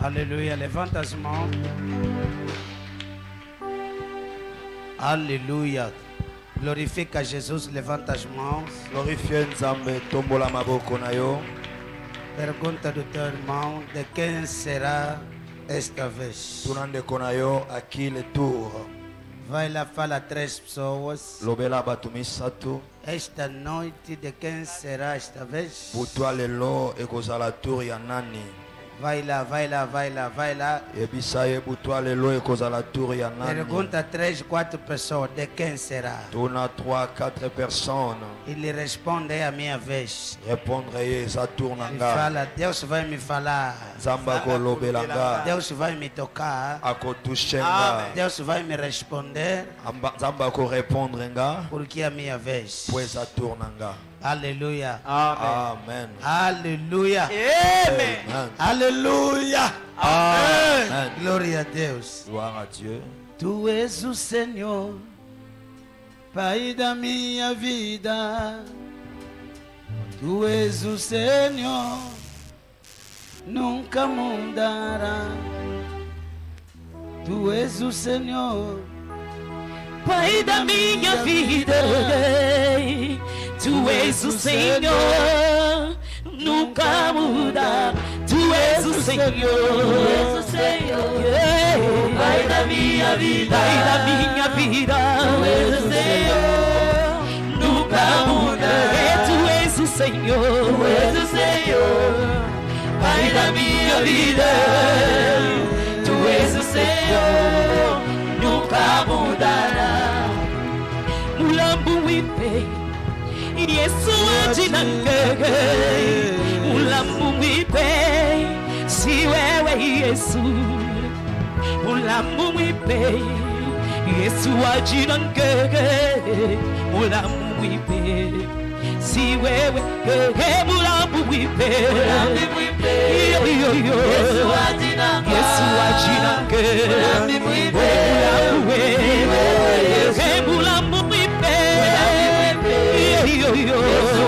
Alléluia. Levante as mãos. Alléluia. Glorifique a Jesus. Levante as mãos. Glorifiez Nzambe, tombola maboko na yo. Pergunta do teu irmão de quem será esta vez. Tunandeko na yo à qui le tour. Vai lá, fala a 3 pessoas. Lobela bato misatu. Esta noite de quem será esta vez? Butwa lelo ekozala tour ya nani. Vai lá, vai lá, vai lá, vai lá. Ebisa ye butwa lelo ekozala tour ya nani. Pergunta a 3, 4 pessoas de quem será. Tuna 3, 4 personnes. Ele responde, é a minha vez. Répondre ye eza tour Ele nanga. fala, Deus vai me falar. Nzamba kolobelanga. Deus vai me tocar. Akotushenga. Deus vai me responder. Nzamba ko répondre nga. Porque é a minha vez. Po eza tour nanga. Aleluia. Amen. Aleluia. Amen. Aleluia. Amen. Glória a Deus. Gloire à Dieu. Tu és o Senhor, Pai da minha vida. Tu és o Senhor, nunca mudará. Tu és o Senhor, Pai da minha vida, Tu és o Senhor, nunca muda. Tu és o Senhor, Pai da minha vida, Pai da minha vida. Tu és o Senhor, nunca muda. Tu és o Senhor, Tu és o Senhor, Pai da minha vida. Tu és o Senhor, nunca mudará. Mulambu ipe, Yesu ajinange. Mulambu ipe, si wewe Yesu. Mulambu ipe, Yesu ajinange. Mulambu ipe, si wewe. Mulambu ipe, yo yo yo. Yesu ajinange. Mulambu ipe, mulambu ipe, yo yo. Yesu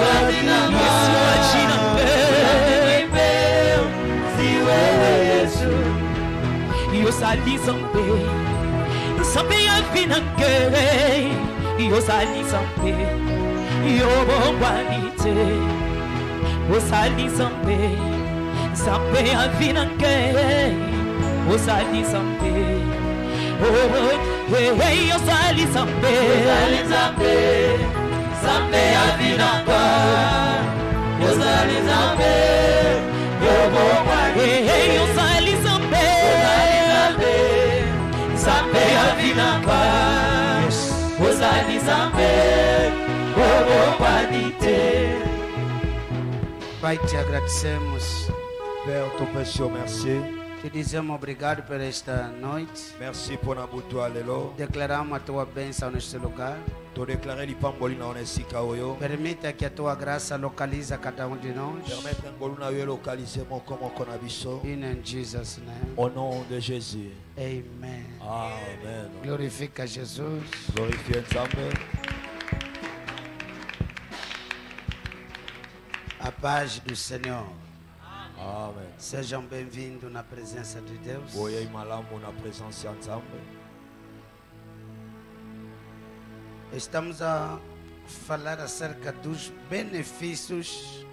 ajinange. Si wewe Yesu. Yo sali zambe, zambe afinange. Yo sali zambe, yo bongwanite. Yo sali zambe, zambe afinange. Yo sali zambe, oh hey yo sali zambe, zambe afinange. Yo sali zambe, yo bongwanite. Hey yo sali zambe, zambe afinange. Yo sali zambe, yo bongwanite. Pai, te agradecemos. Père, ton précieux merci. Te dizemos obrigado por esta noite. Merci pour na butwa lelo. Declaramos a tua bênção neste lugar. To déclarer lipamboli na onesika oyo. Permita que a tua graça localize cada um de nós. Permettre ngolu na yo localiser moko moko na biso. In Jesus' name. Au nom de Jésus. Amen. Amen. Glorifica a Jesus. Glorifiez Nzambe. A paz do Senhor. Amen. Sejam bem-vindos na presença de Deus. Boya imalamu na presença ya Nzambe. Estamos a falar acerca dos benefícios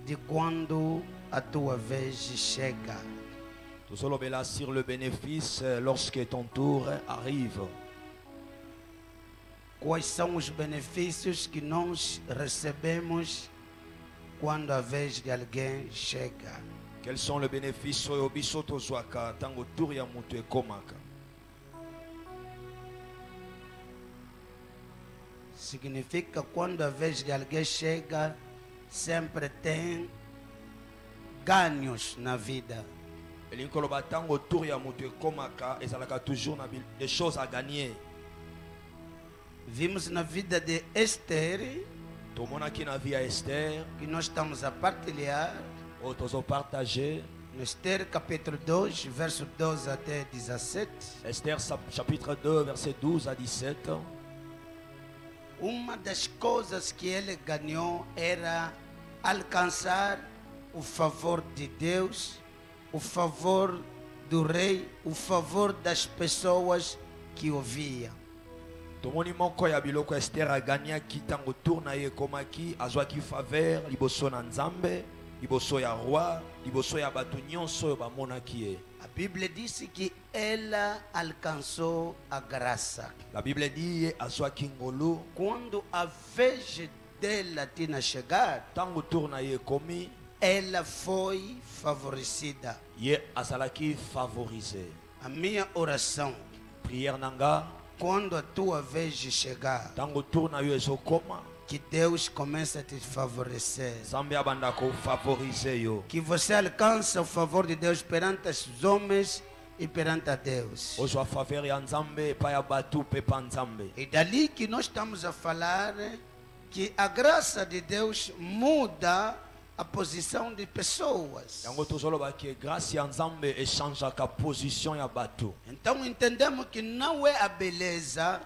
de quando a tua vez chega. Tozolobela sur le bénéfice lorsque ton tour arrive. Quais são os benefícios que nós recebemos quando a vez de alguém chega? Quels sont les bénéfices oyo biso tozwaka tango tour ya mutu ekomaka? Significa quando a vez de alguém chega, sempre tem ganhos na vida. Elingi koloba tango tour ya mutu ekomaka ezalaka toujours na des choses à gagner. Vimos na vida de Esther, Tomonaki na via Esther, que nós estamos a partilhar, oyo tozopartage. no Esther capítulo 2, verso 12 até 17. Esther chapitre 2 verset 12 à 17. Uma das coisas que ele ganhou era alcançar o favor de Deus o favor do rei, o favor das pessoas que ouviam. tomoni moko ya biloko Esther aganiaki ntango tour na ye ekomaki azwaki faveur liboso na Nzambe, liboso ya roi, liboso ya bato nyonso oyo bamonaki ye. A Bíblia disse que ela alcançou a graça. La Bible dit ye azwaki ngolu Quando a vez dela tinha chegado, ntango tour na ye ekomi ela foi favorecida. ye azalaki favorisé. A minha oração, Prière nanga quando a tua vez chegar, ntango tour na yo ezokoma que Deus comece a te favorecer. Nzambe abanda kofavorize yo, Que você alcance o favor de Deus perante os homens e perante a Deus. ozwa faveur ya Nzambe epai ya bato mpe pa Nzambe. E dali que nós estamos a falar que a graça de Deus muda a posição de pessoas. Yango tozoloba ke grâce ya Nzambe echangeaka position ya bato. Então entendemos que não é a beleza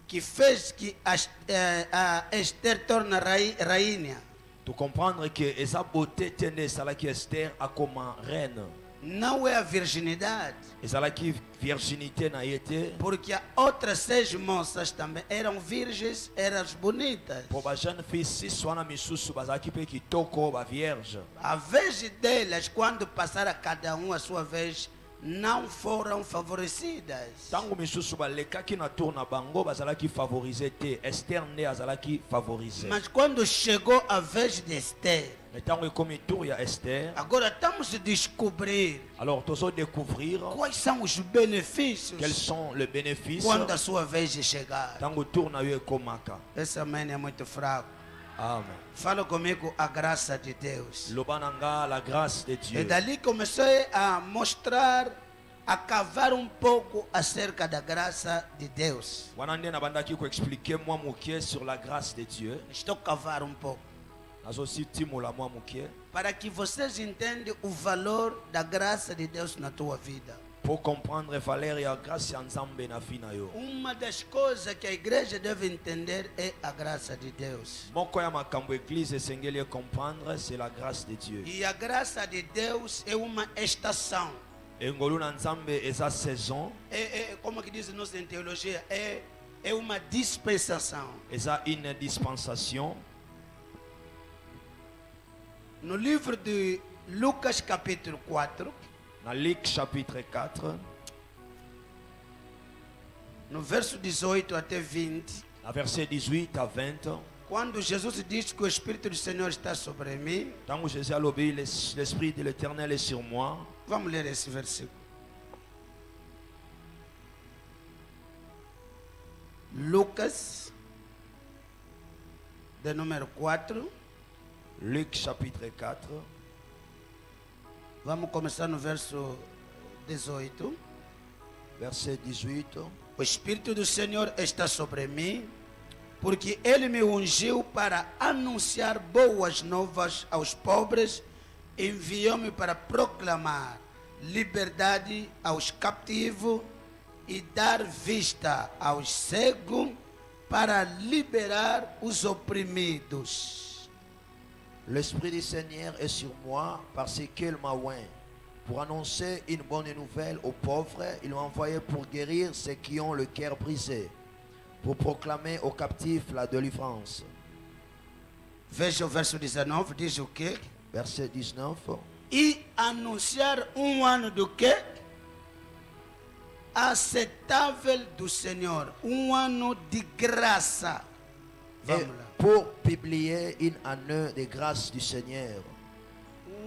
que fez que a Esther torna rainha. To comprendre que eza beauté te nde esalaki Esther akoma reine, Não é a virginidade. ezalaki virginité na ye te, Porque as outras 6 moças também eram virgens, eram bonitas. po bajeune fille 6 wana misusu bazalaki mpe kitoko bavierge. A vez delas, quando passaram cada um a sua vez, não foram favorecidas. Ntango misusu balekaki na tour na bango bazalaki favorisé te, Esther nde azalaki favorisé. Mas quando chegou a vez de Esther, Ntango ekomi tour ya Esther, agora estamos a descobrir alors tozodécouvrir quais são os benefícios quels sont les bénéfices quando a sua vez chegar. ntango tour na yo ekomaka. Esse amém é muito fraco. Amen. Fala comigo a graça de Deus. Loba nanga la grâce de E Dieu. dali comecei a mostrar, a cavar um pouco acerca da graça de Deus. Wana nde nabandaki koexpliquer mwa mokie sur la grâce de Dieu. Estou a cavar um pouco. Nazosi timola mwa mokie Para que vocês entendam o valor da graça de Deus na tua vida. pour comprendre valeur ya grâce ya Nzambe na vie na yo. Uma das coisas que a igreja deve entender é a graça de Deus. Moko ya makambo église esengeli comprendre c'est la grâce de Dieu. E a graça de Deus é uma estação. Engolu na Nzambe eza saison, Como que diz nossa teologia, é uma dispensação. eza une dispensation. No livro de Lucas capítulo 4, Na Luc chapitre 4, no verso 18 até 20, na verset 18 à 20, quando Jesus diz que o Espírito do Senhor está sobre mim, tango Jésus alobi l'esprit de l'Éternel est sur moi. vamos ler esse versículo. Lucas, de número 4, Luc chapitre 4, vamos começar no verso 18. verset 18. O Espírito do Senhor está sobre mim, porque Ele me ungiu para anunciar boas novas aos pobres, enviou-me para proclamar liberdade aos cativos e dar vista aos cegos, para liberar os oprimidos. L'Esprit du Seigneur est sur moi parce qu'il m'a oint pour annoncer une bonne nouvelle aux pauvres. Il m'a envoyé pour guérir ceux qui ont le cœur brisé, pour proclamer aux captifs la délivrance. Veja o verso 19, diz o quê? Verset 19. E anunciar ano do quê? Aceitável do Senhor, ano de graça. Et Vamos lá. pour publier une année de grâce du Seigneur.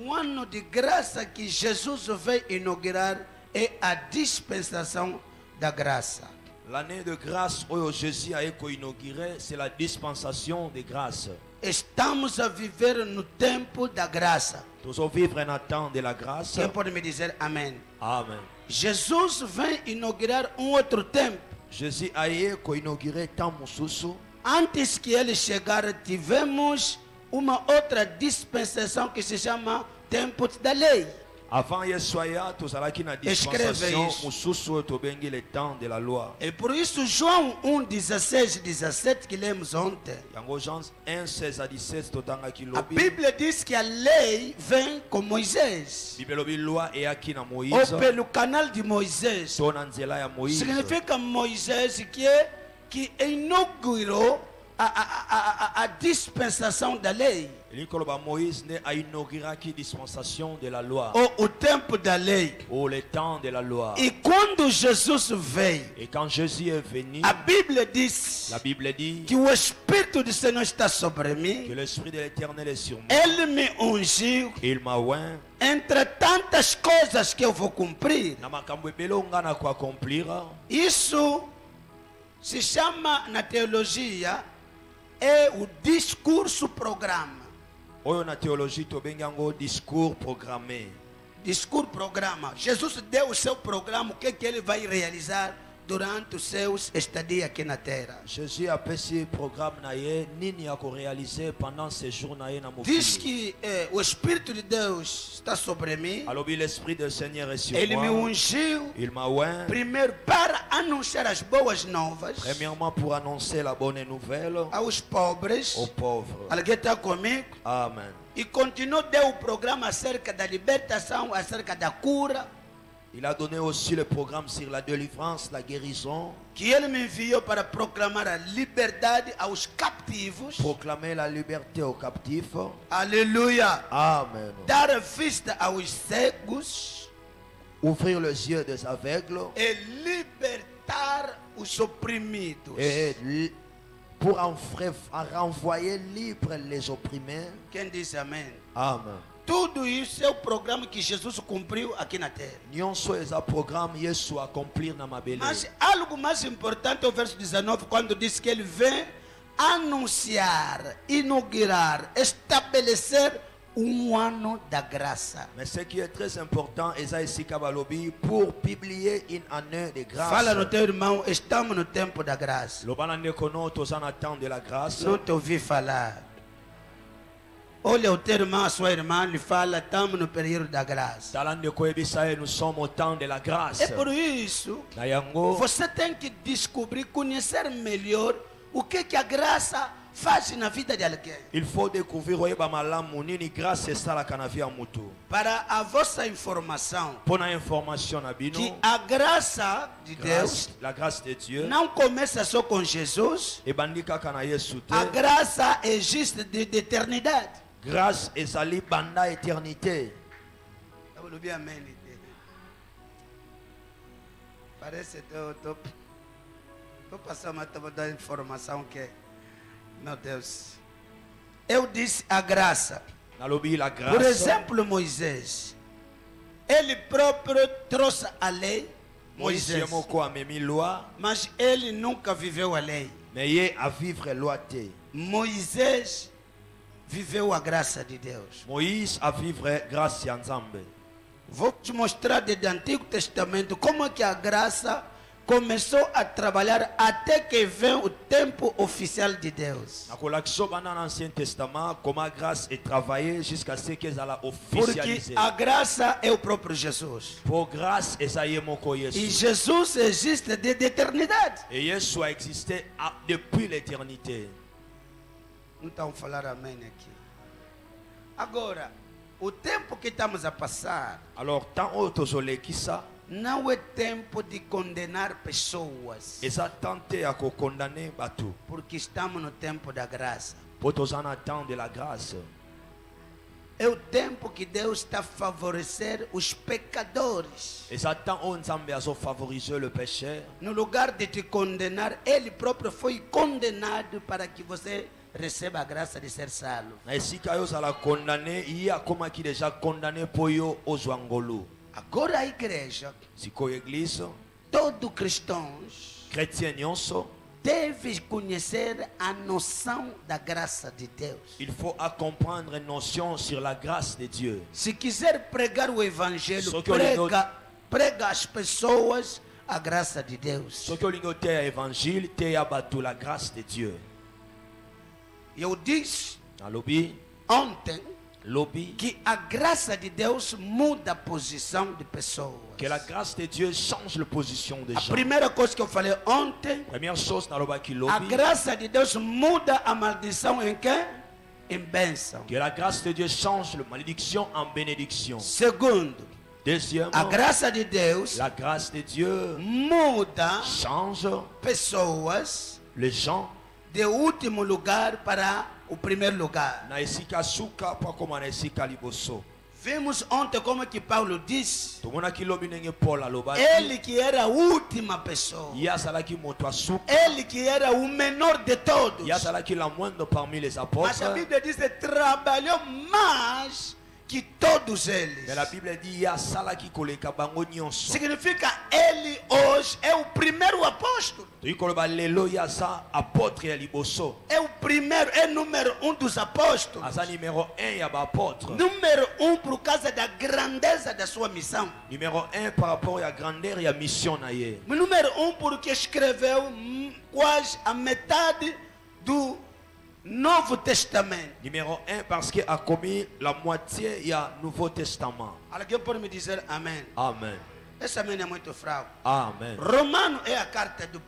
Ano de graça que Jesus veio inaugurar é a dispensação da graça. L'année de grâce où Jésus a été inauguré, c'est la dispensation de grâce. Estamos a viver no tempo da graça. Nous allons vivre un temps de la grâce. Quem pode me dizer amém? Amen. Jesus vem inaugurar outro tempo. Jésus a été inauguré tant mususu. Antes que ele chegar, tivemos uma outra dispensação que se chama tempo da lei. Avant Yeswaya, tozalaki na dispensation mususu tobengi le temps de la loi. E por isso João 1:16, 17 que lemos ontem. Yango Jean 1:16 à 17 totangaki A lobi. Bíblia diz que a lei vem com Moisés. Bible lobi loi eyaki na Ou Moïse. pelo canal de Moisés. To na nzela ya Moïse. Significa Moisés que inaugurou a dispensação da lei. Likoloba Moïse ne a inauguraki dispensation de la loi. Ou o tempo da lei. Ou le temps de la loi. E quando Jesus veio, Et quand Jésus est venu, a Bíblia diz la Bible dit que o Espírito do Senhor está sobre que mim. l'Esprit de l'Éternel est sur moi. Ele me ungiu. Il m'a oint. Entre tantas coisas que eu vou cumprir, Na makambo ebele ongana ko accomplir. isso se chama na teologia é o discurso programa. Oyo na théologie tobengi yango discours programmé. Discurso programa. Jesus deu o seu programa, o que ele vai realizar durante os seus estadia aqui na terra. Jésus a pesi programme na ye nini a ko réaliser pendant ces jours na ye na Diz mokili. que o Espírito de Deus está sobre mim. Alobi l'Esprit du Seigneur est sur Ele me moi. ungiu Il m'a oint. primeiro para anunciar as boas novas Premièrement pour annoncer la bonne nouvelle aos pobres. aux pauvres. Alguém está comigo? Amen. E continuou, deu o programa acerca da libertação, acerca da cura, Il a donné aussi le programme sur la délivrance, la guérison, que ele me enviou para proclamar a liberdade aos captivos. proclamer la liberté aux captifs. Aleluia! Amen. Dar vista aos cegos Ouvrir les yeux des aveugles e libertar os oprimidos. et pour renvoyer libres les opprimés. Quem disse amém? Amen. Tudo isso é o programa que Jesus cumpriu aqui na terra. Nyonso eza programme Yesu accomplir na mabele. Mas algo mais importante é o verso 19, quando diz que ele vem anunciar, inaugurar, estabelecer ano da graça. Mais ce qui est très important, eza esika balobi pour publier une année de grâce. Fala no teu irmão, estamos no tempo da graça. Lobana nekono toza na temps de la grâce. Não te ouvi falar. Olha o teu irmão, a sua irmã, lhe fala, estamos no período da graça. Tala ndeko yebisa ye, nous sommes au temps de la grâce. É por isso, Na yango, você tem que descobrir, conhecer melhor o que a graça faz na vida de alguém. il faut découvrir oyeba malamu nini grâce esalaka na vie ya mutu. Para a vossa informação, Pona information na bino, que a graça de Deus la grâce de Dieu não começa só com Jesus. ebandi kaka na Yesu te. A graça existe de eternidade. Grâce ezali banda éternité. Eu não vi amém. Parece que eu estou passando, mas estou dando informação que, meu Deus. Eu disse a graça. Nalobi la Por grâce. exemplo, Moisés. Ele próprio trouxe a lei, Moïse Moisés. moko amemi loi, Mas ele nunca viveu a lei. mais ye a vivre loi te. Moisés viveu a graça de Deus. Moïse a vivre grâce ya Nzambe. Vou te mostrar desde o Antigo Testamento como é que a graça começou a trabalhar até que vem o tempo oficial de Deus. Nakolakisa bana na Ancien Testament comment grâce est travaillée jusqu'à ce qu'elle soit Porque officialisée. a graça é o próprio Jesus. Pour grâce eza ye moko E Yesu. Jesus existe desde a eternidade. Et Yesu a existé depuis l'éternité. Não estão a falar amém aqui. Agora, o tempo que estamos a passar Alors tant oyo tozolekisa não é tempo de condenar pessoas, eza tente ya kokondane bato. porque estamos no tempo da graça. Po toza na temps de la grâce. É o tempo que Deus está a favorecer os pecadores. Eza temps oyo Nzambe azofavoriser le péché. No lugar de te condenar, Ele próprio foi condenado para que você receba a graça de ser salvo. Na esika yo ozala condamné, ye akomaki déjà condamné po yo ozwa ngolu. Agora a igreja, Sikoyo église, todo cristãos, chrétien nyonso, deve conhecer a noção da graça de Deus. il faut à comprendre une notion sur la grâce de Dieu. Se quiser pregar o evangelho, Só que eu prega às pessoas a graça de Deus. Soki olingi oteya évangile, teya bato la grâce de Dieu. Eu disse Nalobi, ontem Lobby. que a graça de Deus muda a posição de pessoas. Que la grâce de Dieu change la position des A gens. primeira coisa que eu falei ontem, Première chose dans le bas qui a lobby. graça de Deus muda a maldição em quê? Em bênção. Que la grâce de Dieu change la malédiction en bénédiction. Segundo, Deuxièmement, a graça de Deus la grâce de Dieu muda change pessoas les gens. de último lugar para o primeiro lugar. Na esika suka pa koma na esika liboso. Vimos ontem como que Paulo disse, Tomona ki lobi ndenge Paul aloba. ele que era a última pessoa, Ya salaki moto asuka. ele que era o menor de todos. Ya salaki la moindre parmi les Mas a apôtres. Bíblia diz que trabalhou mais que todos eles. Mais la Bible dit ya salaki koleka bango nyonso. Significa ele hoje é o primeiro apóstolo. Toyi koloba lelo ya sa apôtre ya liboso. É o primeiro, é número 1 dos apóstolos. Asa numéro 1 ya ba apôtre. Número 1 por causa da grandeza da sua missão. Numéro 1 par rapport à la grandeur et à la mission na ye. Número 1 porque escreveu quase a metade do Novo Testamento. Numéro 1 parce qu'il a commis la moitié il y a Nouveau Testament. Alguém pode me dizer amém? Amen. Esse amém é muito fraco. Amen. Romano é a carta do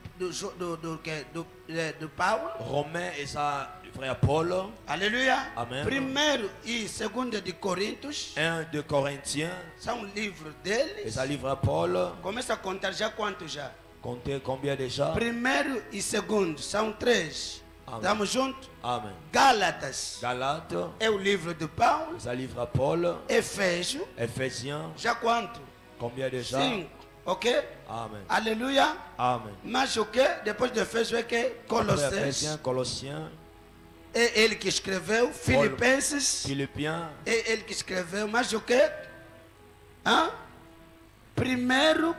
Paulo. Romain et sa frère Paul. Aleluia. Amen. Primeiro e segundo de Coríntios 1 de Corinthiens são livros et deles. sa livre Paul. Começa a contar já quantos já? Comptez combien déjà? Primeiro e segundo são 3. Amém. Estamos juntos? Amen. Gálatas Galates é o livro de Paulo. et sa livre Paul. Efésio, Éphésiens já quanto? combien déjà? 5. Ok? Amen. Aleluia. Amen. Mas o que? Depois de Efésio é que? Après Colossenses. Éphésiens, Colossiens, É ele que escreveu. Filipenses. Philippiens, É ele que escreveu. Mas o que? Hã? Primeiro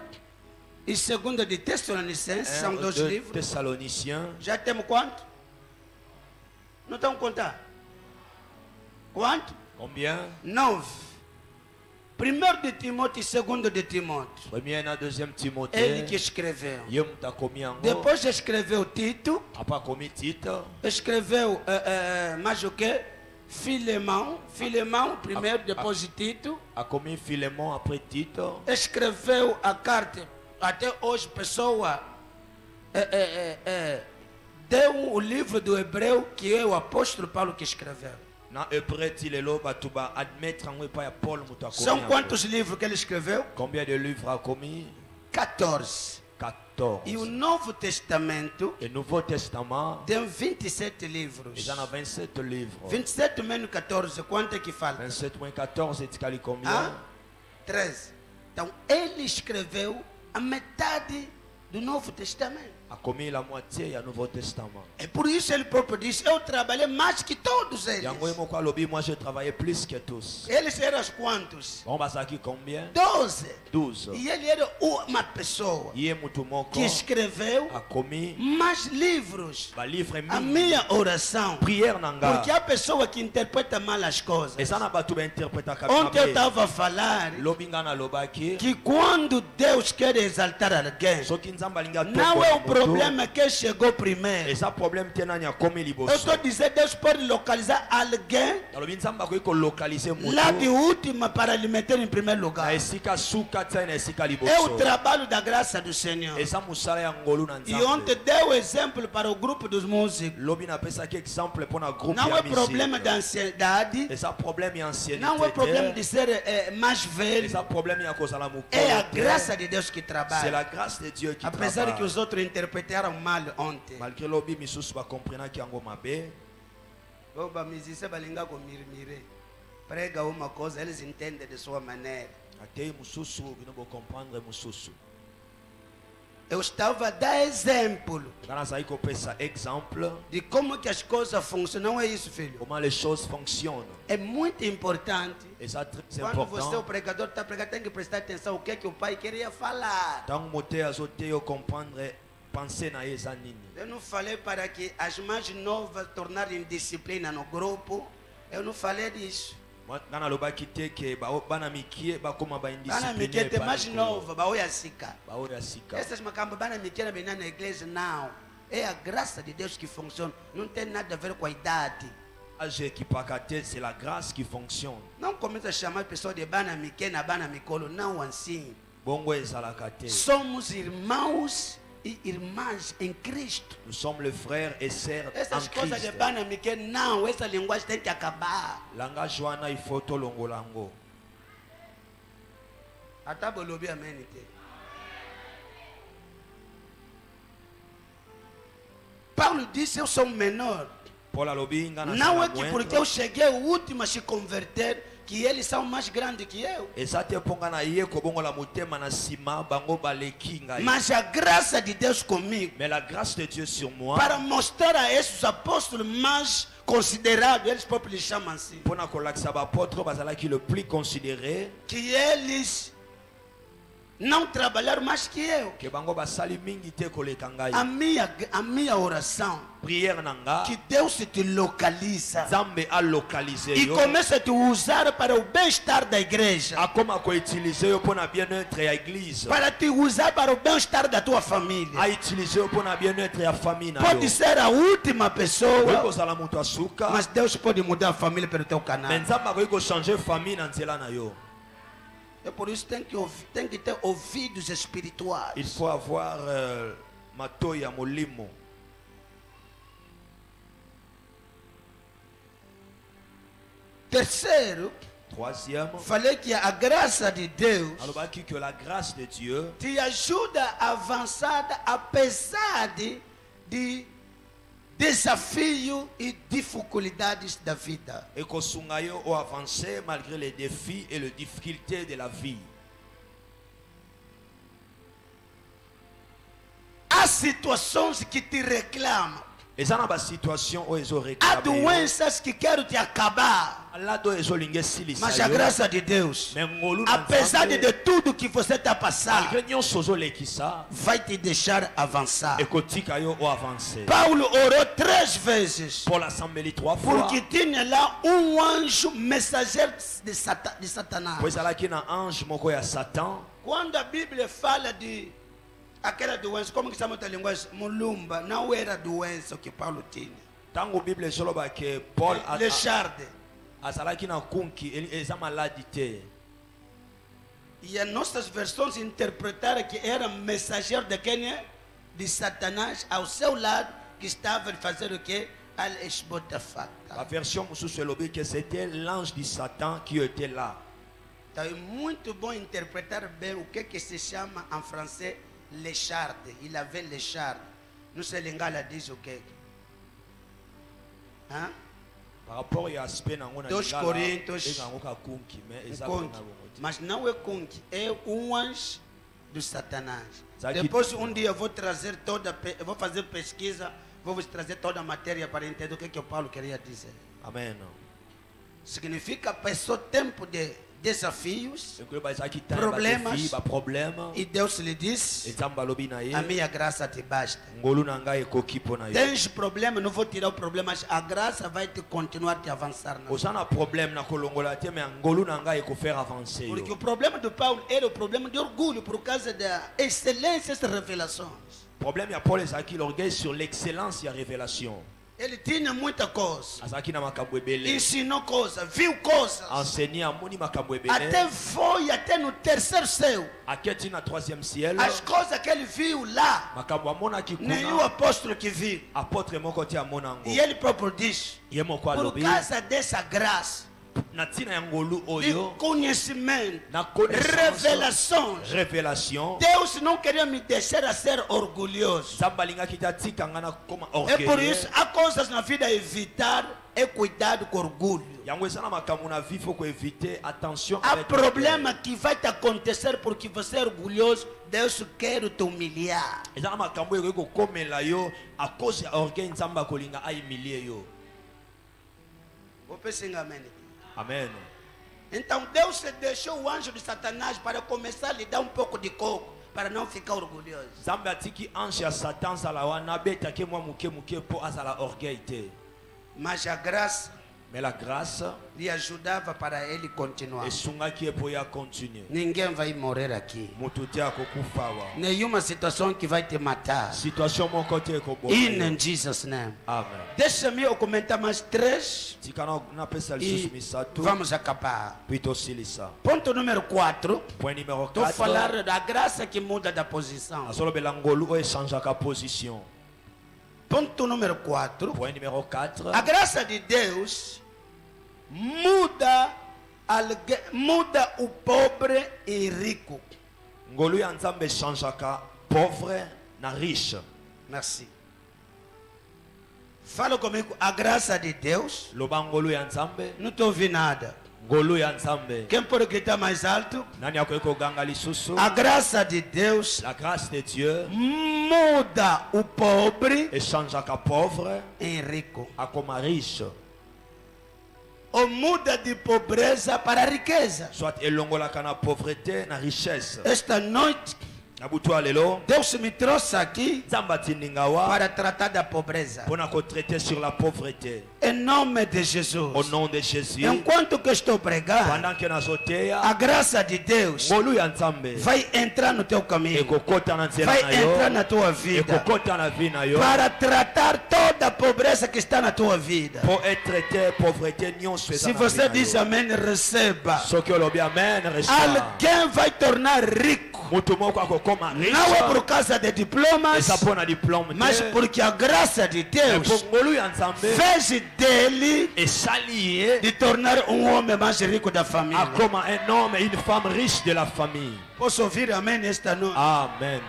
e segundo de Tessalonicenses. São 1 dois de livros. Thessaloniciens. Já temos quanto? Não estão contando? Quanto? Combien? 9. Primeiro de Timóteo e segundo de Timóteo. Premier et deuxième Ele Timothée. que escreveu. Yem ta commis en gros. Depois escreveu Tito. Après commis Tite. Escreveu mais o que? Filemão. Filemão primeiro, depois de Tito. A commis Philémon après Tite. Escreveu a carta. Até hoje, pessoa deu o livro do Hebreu, que é o apóstolo Paulo que escreveu. Na hébreu ti lelo batuba admettre en pas ya Paul muta commis. São en quantos livros que ele escreveu? gros. Combien de livres a commis? 14. 14. E o Novo Testamento Et Nouveau Testament, tem 27 livros. ils en ont 27 livres. 27 menos 14, quanto é que falta? 27 moins 14, et tu combien? Ah? 13. Então, ele escreveu a metade do Novo Testamento. A commis la moitié ya Nouveau Testament. É por isso ele próprio disse, eu trabalhei mais que todos eles. Yango emo kwa lobi, moi je travaillais plus que tous. Eles eram quantos? On va aqui combien? 12. 12. E ele era uma pessoa Yé mutu moko que escreveu a commis mais livros. ba livre A mille. minha oração. Prière nanga. Porque há pessoa que interpreta mal as coisas. Et ça n'a pas tout interprété Ontem eu estava a falar lobi ngana lobaki. que quando Deus quer exaltar alguém, Soki nzamba linga não é o problema que chegou primeiro. Et ça problème tena nya commis Eu liboso. estou dizendo, Deus pode localizar alguém Lobi nzamba ko localiser mutu. lá de última para lhe meter em primeiro Na lugar. esika suka tsa na esika É o liboso. trabalho da graça do Senhor. Et ça musala ya ngolu na E ontem nzambe. deu exemplo para o grupo dos músicos. Lobi na pesa ki exemple pour na groupe Não ya é problema musique. da ansiedade. Et ça problème ya ancienneté. Não é problema de ser mais Et velho. ça problème ya kozala mukolo. É a graça de Deus que C'est trabalha. la grâce de Dieu qui Apesar de que travaille. os outros interpretaram mal ontem. Malgré lobi misusu ba comprendre ki yango mabe. Oba musicien balinga komirimire. Prega uma coisa, eles entendem de sua maneira. Atei mususu bino bo comprendre mususu. Eu estava a dar exemplo Kana sai ko pesa exemple de como que as coisas funcionam. Não é isso, filho. comment les choses fonctionnent. É muito importante. Et ça très Quando você, o important. pregador, está pregando, tem que prestar atenção o que é que o pai queria falar. Tant moté azote yo comprendre penser na eza nini. Eu não falei para que as mais novas tornarem disciplina no grupo. Eu não falei disso. Kana lobaki te ke ba bana mikie ba koma ba Bana indiscipliné. miquete mais nova, baoya sika. Ba ora sika. Essas macambas, bana miquete bem na igreja, não. É a graça de Deus que funciona. Não tem nada a ver com a idade. C'est la grâce qui fonctionne. Não começa a chamar pessoas de bana pequena, bana micolo, não assim. Bongo ezalakate. Somos irmãos e irmãs em Cristo. Nous sommes les frères et sœurs en Essas coisas de Christ. bana pequena, não, essa linguagem tem que acabar. Langage wana il faut tolongolango. Até bolobi amém. Paulo disse: eu sou menor. Paul alobi nga na Não sala é que moindre. porque eu cheguei o último a se converter, que eles são mais grandes que eu. Eza te mponga na ye kobongola motema na sima bango baleki ngai. Mas a graça de Deus comigo, Mais la grâce de Dieu sur moi, para mostrar a esses apóstolos mais considerados, eles próprios lhes chamam assim, pona kolakisa bapôtre bazalaki le plus considéré, que eles não trabalharam mais que eu. que bango basali mingi te koleka ngai. A minha oração, Prière nanga, que Deus se te localiza Nzambe a localisé e yo. começa a te usar para o bem-estar da igreja, Akoma ko utiliser yo pona bien-être ya église. para te usar para o bem-estar da tua família. A utiliser yo pona bien-être ya famille na Pode yo. ser a última pessoa, Koyiko zala mutu asuka, mas Deus pode mudar a família pelo teu canal. mais Nzambe akoyiko changer famille na nzela na yo. É por isso que tem que ter ouvidos espirituais. Il faut avoir matoya molimo. Terceiro, Troisième, falei que a graça de Deus alobaki que la grâce de Dieu te ajuda a avançar apesar de desafios e dificuldades da vida. ekosunga yo o avancer malgré les défis et les difficultés de la vie. Há situações que te reclamam. Eza na ba situation o ezo Há réclamer. doenças que querem te acabar. Alado ezo linge silisa Mas a yo. graça de Deus, Mais ngolu na apesar Nzambe, de tudo que você está passando, malgré nyonso ozo lekisa, vai te deixar avançar. ekotika yo o avancer. Paulo orou 3 vezes. Paul assemblé 3 fois. Porque tinha lá anjo mensageiro de Satanás. Pois alaki na ange moko ya Satan. Quando a Bíblia fala de aquela doença, como que chama outra linguagem? Mulumba, não era doença que Paulo tinha. Tango Bible ezoloba ke Paul Lecharde. azalaki na kunki eza maladi te. E as nossas versões interpretaram que era mensageiro de quem é? De Satanás ao seu lado, que estava a fazer o quê? Al-Esbotafata. La version mosusu elobi que c'était l'ange de Satan qui était là. Então é muito bom interpretar bem o que se chama em francês lecharde. Il avait lecharde. Não sei, Lingala diz o quê? Hã? Par rapport à l'aspect nango na 2 Coríntios. ezango ka kunki mais eza Conque. na bongo te. Mas não é conque, é um anjo do Satanás. Sabe Depois um dia eu vou trazer eu vou fazer pesquisa, vou vos trazer toda a matéria para entender o que o Paulo queria dizer. Amen. Significa passou tempo de desafios Ekoloba ezaki tan Problemas. ba défi, ba problème. e Deus lhe disse: Nzambe alobi na ye, a minha graça te basta. ngolu na ngai ekoki mpo na yo. Tens problema, não vou tirar o problema, mas a graça vai te continuar a te avançar. Oza na problème na kolongola te mais ngolu na ngai ekofaire avancer yo. Porque o problema do Paulo era o problema de orgulho por causa da excelência das revelações. Problème ya Paul ezalaki l'orgueil sur l'excellence ya révélation. Ele tinha muita coisa, Azalaki na makambo ebele. ensinou coisas, viu coisas, Enseigné amoni makambo até ebele. foi até no terceiro céu. Aketi na troisième ciel. As coisas que ele viu lá, Makambo amonaki nenhum kuna. apóstolo que viu. Apôtre moko te amona yango. E ele próprio diz: Ye moko por alobi. causa dessa graça, Na ntina ya ngolu de oyo. conhecimento, Na connaissance. revelações, Révélation. Deus não queria me deixar a ser orgulhoso. Nzambe alingaki te atika nga na koma É por orgueilleux. isso, há coisas na vida a evitar, é cuidado com orgulho. Yango eza na makambo na vie faut éviter attention Há avec problema que vai te acontecer porque você é orgulhoso. Deus quer te humilhar. eza na makambo oyo ekoki kokomela yo à cause ya orgueil nzambe akolinga ahumilie yo. Vou pensar amém. Amen. Então Deus deixou o anjo de Satanás para começar a lhe dar um pouco de coco, para não ficar orgulhoso. Nzambe atiki ange ya Satan azala wana abetaki mwa muke muke mpo azala orgueil te. Mas a graça Mais la grâce lhe ajudava para ele continuar. esungaki epoya continuer. Ninguém vai morrer aqui. Mutu te akokufa wa. Nenhuma situação que vai te matar. Situation moko te ekoboma. In Jesus' name. Amen. Deixa-me eu comentar mais 3 Tikana na pesa lisusu e misatu. vamos acabar. Pito silisa. Ponto número 4. Point numéro Estou 4. falando da graça que muda da posição. Asolo belangolu o changeaka position. Ponto número 4. Point numéro 4. A graça de Deus muda o pobre e rico. Ngolu ya Nzambe changeaka pauvre na riche. Merci. Fala comigo, a graça de Deus. Loba ngolu ya Nzambe. Não estou ouvindo nada. Ngolu ya Nzambe. Quem pode gritar mais alto? Nani akoyeko ganga lisusu. A graça de Deus La grâce de Dieu muda o pobre échangeaka pauvre em rico. akoma riche. Ou muda de pobreza para riqueza. Soit elongolaka na pauvreté na richesse. Esta noite, Na butu lelo Deus me trouxe aqui Nzambe atindinga wa para tratar da pobreza. mpona kotraiter sur la pauvreté. Em nome de Jesus. Au nom de Jésus. Enquanto que estou pregando, Pendant que nazoteya a graça de Deus ngolu ya Nzambe vai entrar no teu caminho. ekokota na nzela na Vai entrar yo. na tua vida. Ekokota na vie na yo. Para tratar toda a pobreza que está na tua vida. Pour être traité pauvreté nyonso eza Se na você vie na diz yo. amém, receba. Soki olobi amen receva. Alguém vai tornar rico. Mutu moko akokoma riche. Não é por causa de diplomas, Eza mpona diplôme mas te. porque a graça de Deus Po ngolu ya Nzambe fez dele esali ye de tornar homem mais rico da família. akoma un homme et une femme riche de la famille. Posso ouvir amém nesta noite? Amen.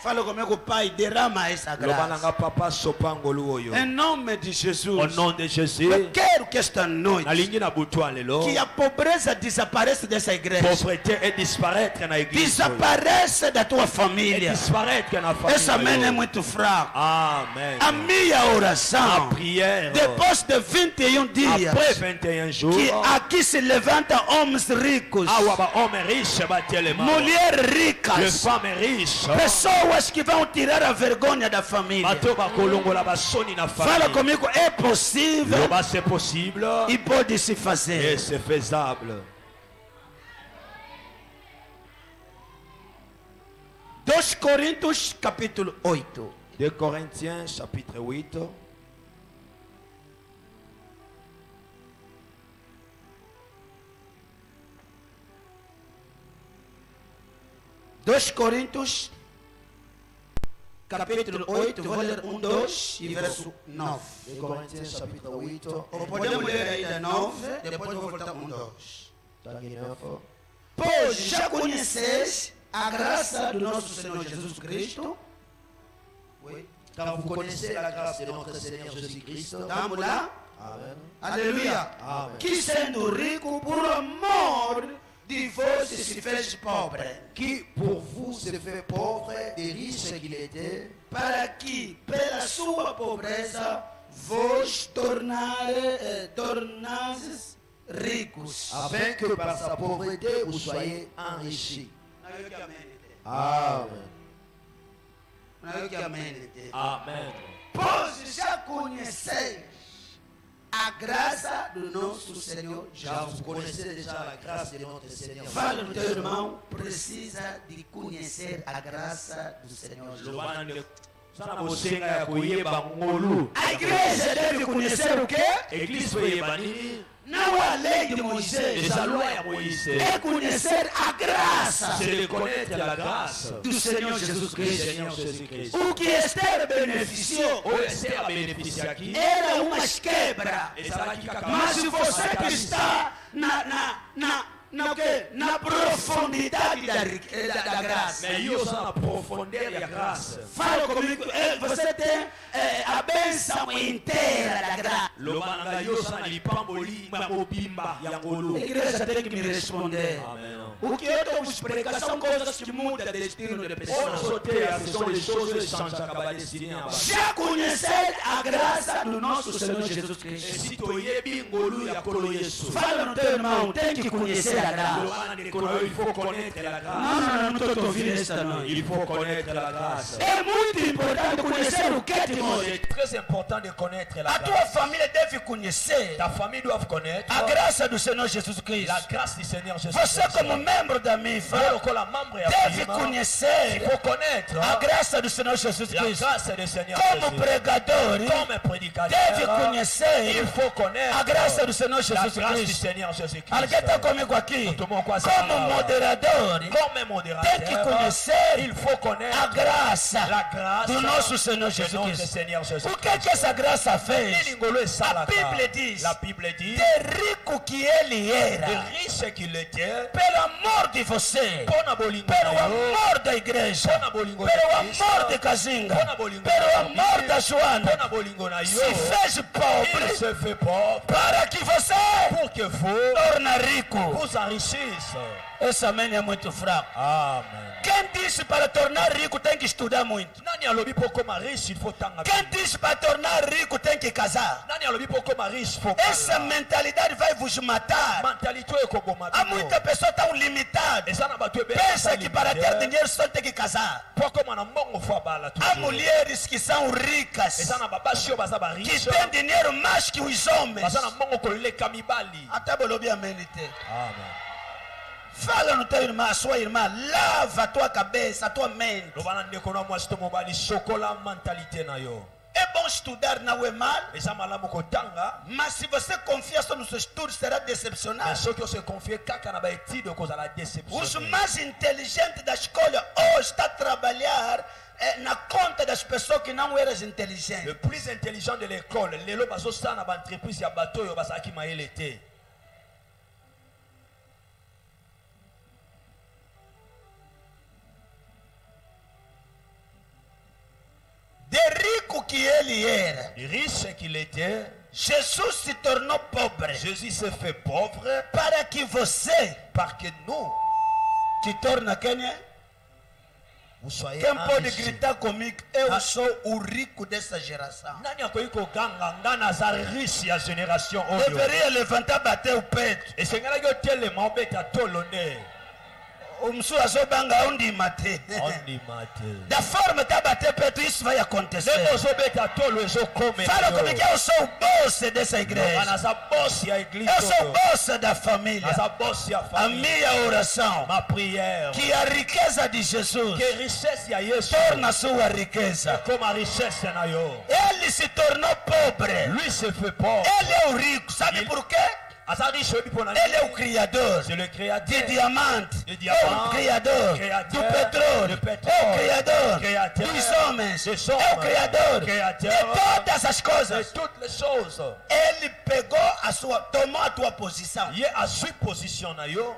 Fala comigo, Pai, derrama essa Loba nanga graça. papa sopa ngolu oyo. Em nome de Jesus, Au nom de Jésus. eu quero que esta noite Nalingi na butu lelo. que a pobreza desapareça dessa igreja. Pauvreté et disparaître na église. oyo. Desapareça da tua Et família. disparaître na famille. Essa amém é oyo. muito fraco. Amen. A minha La oração, prière. depois de 21 dias, Après 21 jours. que aqui se levanta homens ricos, Awa ba homme riche ba telema. mulheres Les ricas, femmes riches. pessoas que vão tirar a vergonha da família. Bato ba kolongola ba soni na Fala famille. comigo, é possível Loba c'est possible. e pode se Et fazer. c'est faisable. 2 Coríntios capítulo 8. 2 Corinthiens chapitre 8. Dois Coríntios, capítulo 8, vou ler 1, 2 e verso 9. 2 Corinthiens chapitre 8. Ou podemos ler ainda 9, depois eu vou voltar 1, 2. Tangi 9. Pois já conheceis a graça do nosso Senhor Jesus Cristo. Oui. Car vous connaissez la grâce de notre Seigneur Jésus-Christ. Estamos lá? Amen. Aleluia. Amen. Que sendo rico, por amor de vós se fez pobre, Qui pour vous se fait pauvre et riche qu'il était, para que pela sua pobreza vos tornasses ricos. afin que par sa pauvreté vous soyez enrichis. Amen. Amen. Pois já conheceis a graça do nosso Senhor Car Jesus. vous connaissez déjà la grâce de notre Seigneur. Fala no teu irmão, precisa de conhecer a graça do Senhor Jesus. Sana bosenga ya koyeba ngolu. A igreja deve conhecer o quê? Église koyeba nini? Não a lei de Moisés, Eza loi ya Moïse. é conhecer a graça C'est de connaître la grâce do Senhor Jesus du Cristo. Seigneur Jésus-Christ. O que Esther beneficiou Oyo Esther a bénéficié aqui. era uma quebra. Ezalaki kaka Mas se você que está na profundidade da graça, Mais yo ça na profondeur ya grâce. fala comigo, você tem a bênção inteira da graça. Lobanga yo ça na lipamboli mobimba ya ngolu. A igreja tem que me responder. Amen. O que eu estou vos pregar são coisas que mudam o destino de On pessoas. sauter, ce sont les choses qui changent la destinée en bas. Já conhecer a graça do nosso Senhor Jesus Et Cristo. si toyebi ngolu ya kolo Yesu. Fala no teu irmão, tem que conhecer a graça. Lobanga ndeko il faut connaître la grâce. Não estou te ouvindo esta noite. Il faut connaître la grâce. É muito importante conhecer o que, Timóteo? C'est très important de connaître la A tua grâce. família deve conhecer Ta famille doit connaître a graça do Senhor Jesus la Cristo. grâce du Seigneur Jésus. Você, como membro da MIFA, deve Il conhecer faut connaître a graça do Senhor Jesus la Cristo. grâce du Seigneur Como Jésus. pregador, Comme prédicateur, deve conhecer il faut connaître a graça do Senhor la Jesus grâce du Cristo. Seigneur Jésus Christ. Alguém está comigo aqui? Como Como moderador, Comme modérateur, tem que conhecer il faut connaître a graça la grâce do nosso Senhor du Jesus nom du Cristo. Seigneur Jésus O que é que essa graça fez? La Bíblia diz, Bible dit, de rico que ele era, le riche qu'il était, pelo amor de você, pona bolingo pelo na yo, amor da igreja, pona bolingo pelo na Cristo, amor de Cazinga, pona bolingo pelo na amor família, da Joana, pona bolingo na yo, se fez il pobre se fait pauvre para que você pour que vous torne rico. vous enrichisse. Esse amém é muito fraco. Amen. Quem disse para tornar rico tem que estudar muito. Nani alobi pour comme riche, il faut tanga. Quem disse para tornar rico tem que casar. Nani alobi pour comme riche, il faut Essa mentalidade vai vos matar. mentalité est comme Há muitas pessoas tão limitadas. Pensa que para ter dinheiro só tem que casar. Há mulheres que são ricas, que têm dinheiro mais que os homens. Até bolobi amenite. Fala no teu irmão, a sua irmã, lava a tua cabeça, a tua mente. É bom estudar, não é mal, mas se você confia só nos seus estudos, será decepcionado. Os mais inteligentes da escola hoje estão a trabalhar na conta das pessoas que não eram inteligentes. Le plus intelligent de l'école, lelo bazosa na entreprise ya bato yo basaki maele te. De rico que ele era, Riche qu'il était, Jesus se tornou pobre Jésus s'est fait pauvre para que você parce que nous, te torne quem é? vous soyez Quem pode enrichis. gritar comigo? Eu sou o rico dessa geração. Nani akoki koganga nga naza riche ya génération oyo. Deveria levantar, bater o peito. Esengelaki otelema obeta tolo ne. Umsu azobanga undima te. Ondima te. Da forma que bater peito, isso vai acontecer. Lelo ozobeta tolo ezokome. Fala comigo, eu sou o boss dessa igreja. Naza boss ya église Eu sou o oyo. boss da família. Naza boss ya A famille. minha oração, Ma prière. que a riqueza de Jesus Que richesse ya Yesu. torna sua riqueza. Comme a richesse na yo. Ele se tornou pobre. Lui se fait pauvre. Ele é o rico. Sabe por quê? Aza riche oyebi mpona Ele é o criador c'est le de créateur. diamante. De É o diamant. criador Criador. do petróleo. Do petróleo. É o criador Criador. dos homens. Dos É o homens. criador Criador. de todas as De coisas. toutes les choses. Ele pegou tomou a tua posição. Ye a su position na yo.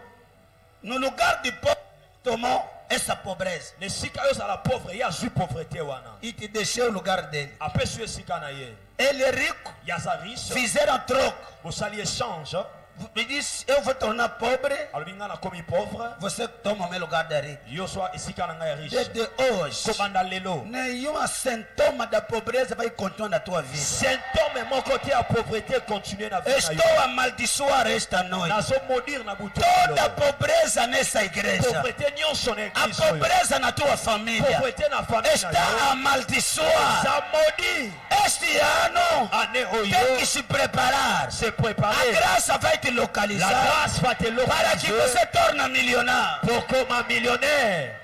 No lugar de pobre, tomou essa pobreza Nesika yo zala pauvre, ye a su pauvreté wana. e te deixou o lugar dele. Apesi yo esika na ye. Ele é rico. Yaza riche. Fizeram troco. Bosali échange. Me disse, eu vou tornar pobre. Alobi nga na komi pauvre. Você toma o meu lugar de rico. Yo so esika na ngai riche. Desde hoje, Kobanda lelo. nenhum sintoma da pobreza vai continuar na tua vida. Symptôme mon côté a pauvreté continue na vie na Estou yo. a amaldiçoar esta noite Nazo maudire na buto. toda a pobreza nessa igreja. Pauvreté nyonso na A église oyo. pobreza na tua família Pauvreté na famille na está yo. amaldiçoada. Ça maudit. Este ano Année tem oyo. que se preparar. Se A préparer. graça vai te La localizar grâce va te para que localiser você torne milionário. pour comme un millionnaire.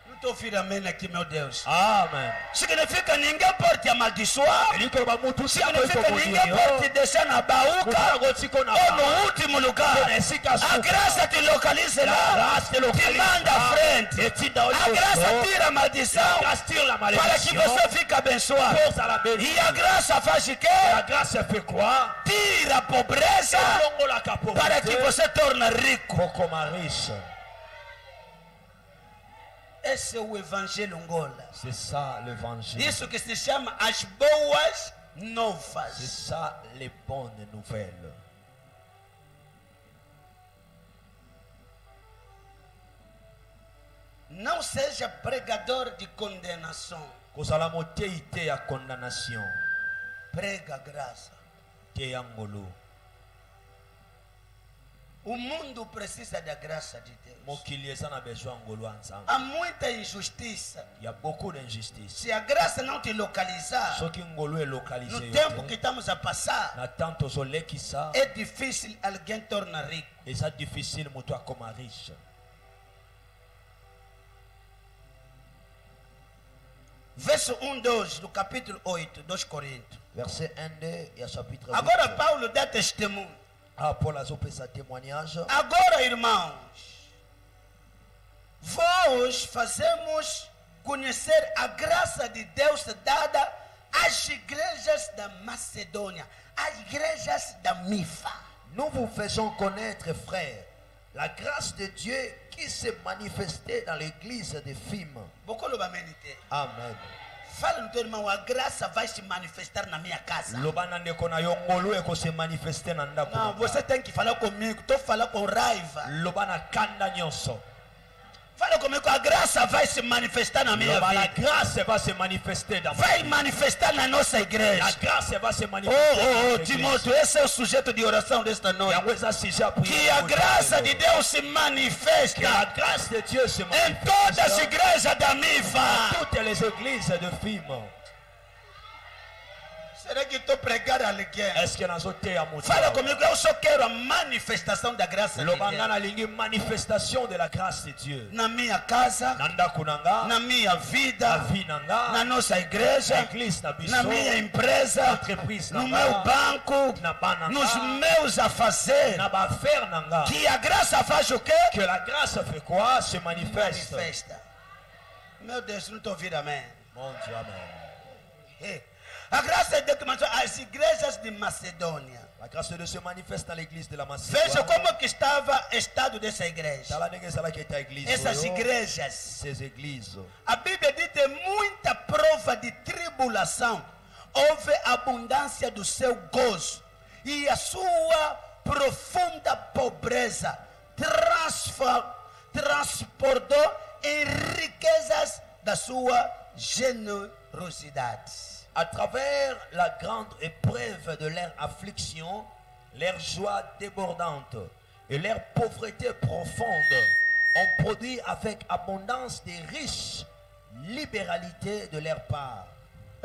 Não estou ouvindo amém aqui, meu Deus. Amen. Significa ninguém pode te amaldiçoar. Eliko ba mutu si ako iko Significa ninguém pode te deixar na Mutu baúca ako tiko na ou ba. no último lugar. Esika A suka. graça te localiza La lá. grâce te Te localise. manda à frente. Etinda oli A graça koso. tira a maldição La grâce tire la para que malédiction. você fique abençoado. Pose à la E bénédiction. a graça faz o La quê? grâce fait quoi? Tira a pobreza Longo la para que pauvreté. você torne rico. Pour comme un riche. Esse é o evangelho Angola. C'est ça l'évangile. Isso que se chama as boas C'est novas. ça les bonnes nouvelles. Não seja pregador de condenação. Kozala motei te ya condamnation. Prega a graça. Te ya ngolo. O mundo precisa da graça de Deus. mokili eza na besoin ngolu ya nzambe. Há muita injustiça. Il y a beaucoup d'injustice. Se a graça não te localizar, Soki ngolu elokalize no yo tempo te, que estamos a passar, na temps tozolekisa é difícil alguém tornar rico. eza difficile moto akoma riche. Verso 1:2 do capítulo 8, 2 Coríntios. Verset 1 et chapitre 8. Agora Paulo dá testemunho. Ah, Paul azopesa témoignage. Agora, irmãos, vós fazemos conhecer a graça de Deus dada às igrejas da Macedônia, às igrejas da Mifa. Nous vous faisons connaître, frères, la grâce de Dieu qui s'est manifestée dans l'église de Phime. Amen. Fala no teu irmão, a graça vai se manifestar na minha casa. Lobana ndeko na yo ngolu eko se manifester na ndako. Não, você tem que falar comigo. Estou falando com raiva. Lobana kanda nyonso. Fala comigo, a graça vai se manifestar na minha Lobana, vida. la grâce va se manifester dans Vai ma vie. manifestar na nossa igreja. La grâce va se manifester dans Oh, l'église. Timóteo, esse é o sujeito de oração desta noite. Yango eza sujet à prier. Que a graça de Deus se Que la manifesta grâce de Dieu se em todas as manifeste igrejas da dans Mifa. toutes les églises de Phime. Será que estou pregando a alguém? Est-ce que nazo te ya moto? Fala comigo, eu só quero a manifestação da graça de Lobanga Deus. na lingi manifestation de la grâce de Dieu. Na minha casa, Na ndako nanga, na minha na vida, vie nanga, na nossa na igreja, église na biso, na minha empresa, na entreprise no nanga, meu banco, na bana nos nanga, meus afazeres. na ba affaire nanga. Que a graça faz o quê? Que la grâce fait quoi? Se manifeste. Manifesta. Meu Deus, não estou ouvindo, amém. Mon Dieu, amen. A graça de Deus que manifesta as igrejas de Macedônia. La grâce de Dieu se manifeste dans l'église de la Veja Macédoine. como que estava o estado dessa igreja. Tala ndenge ezalaki ete église Essas oyo, igrejas. ces églises. A Bíblia diz que muita prova de tribulação. Houve abundância do seu gozo. E a sua profunda pobreza transportou em riquezas da sua generosidade. À travers la grande épreuve de leur affliction, leur joie débordante et leur pauvreté profonde ont produit avec abondance des riches libéralités de leur part.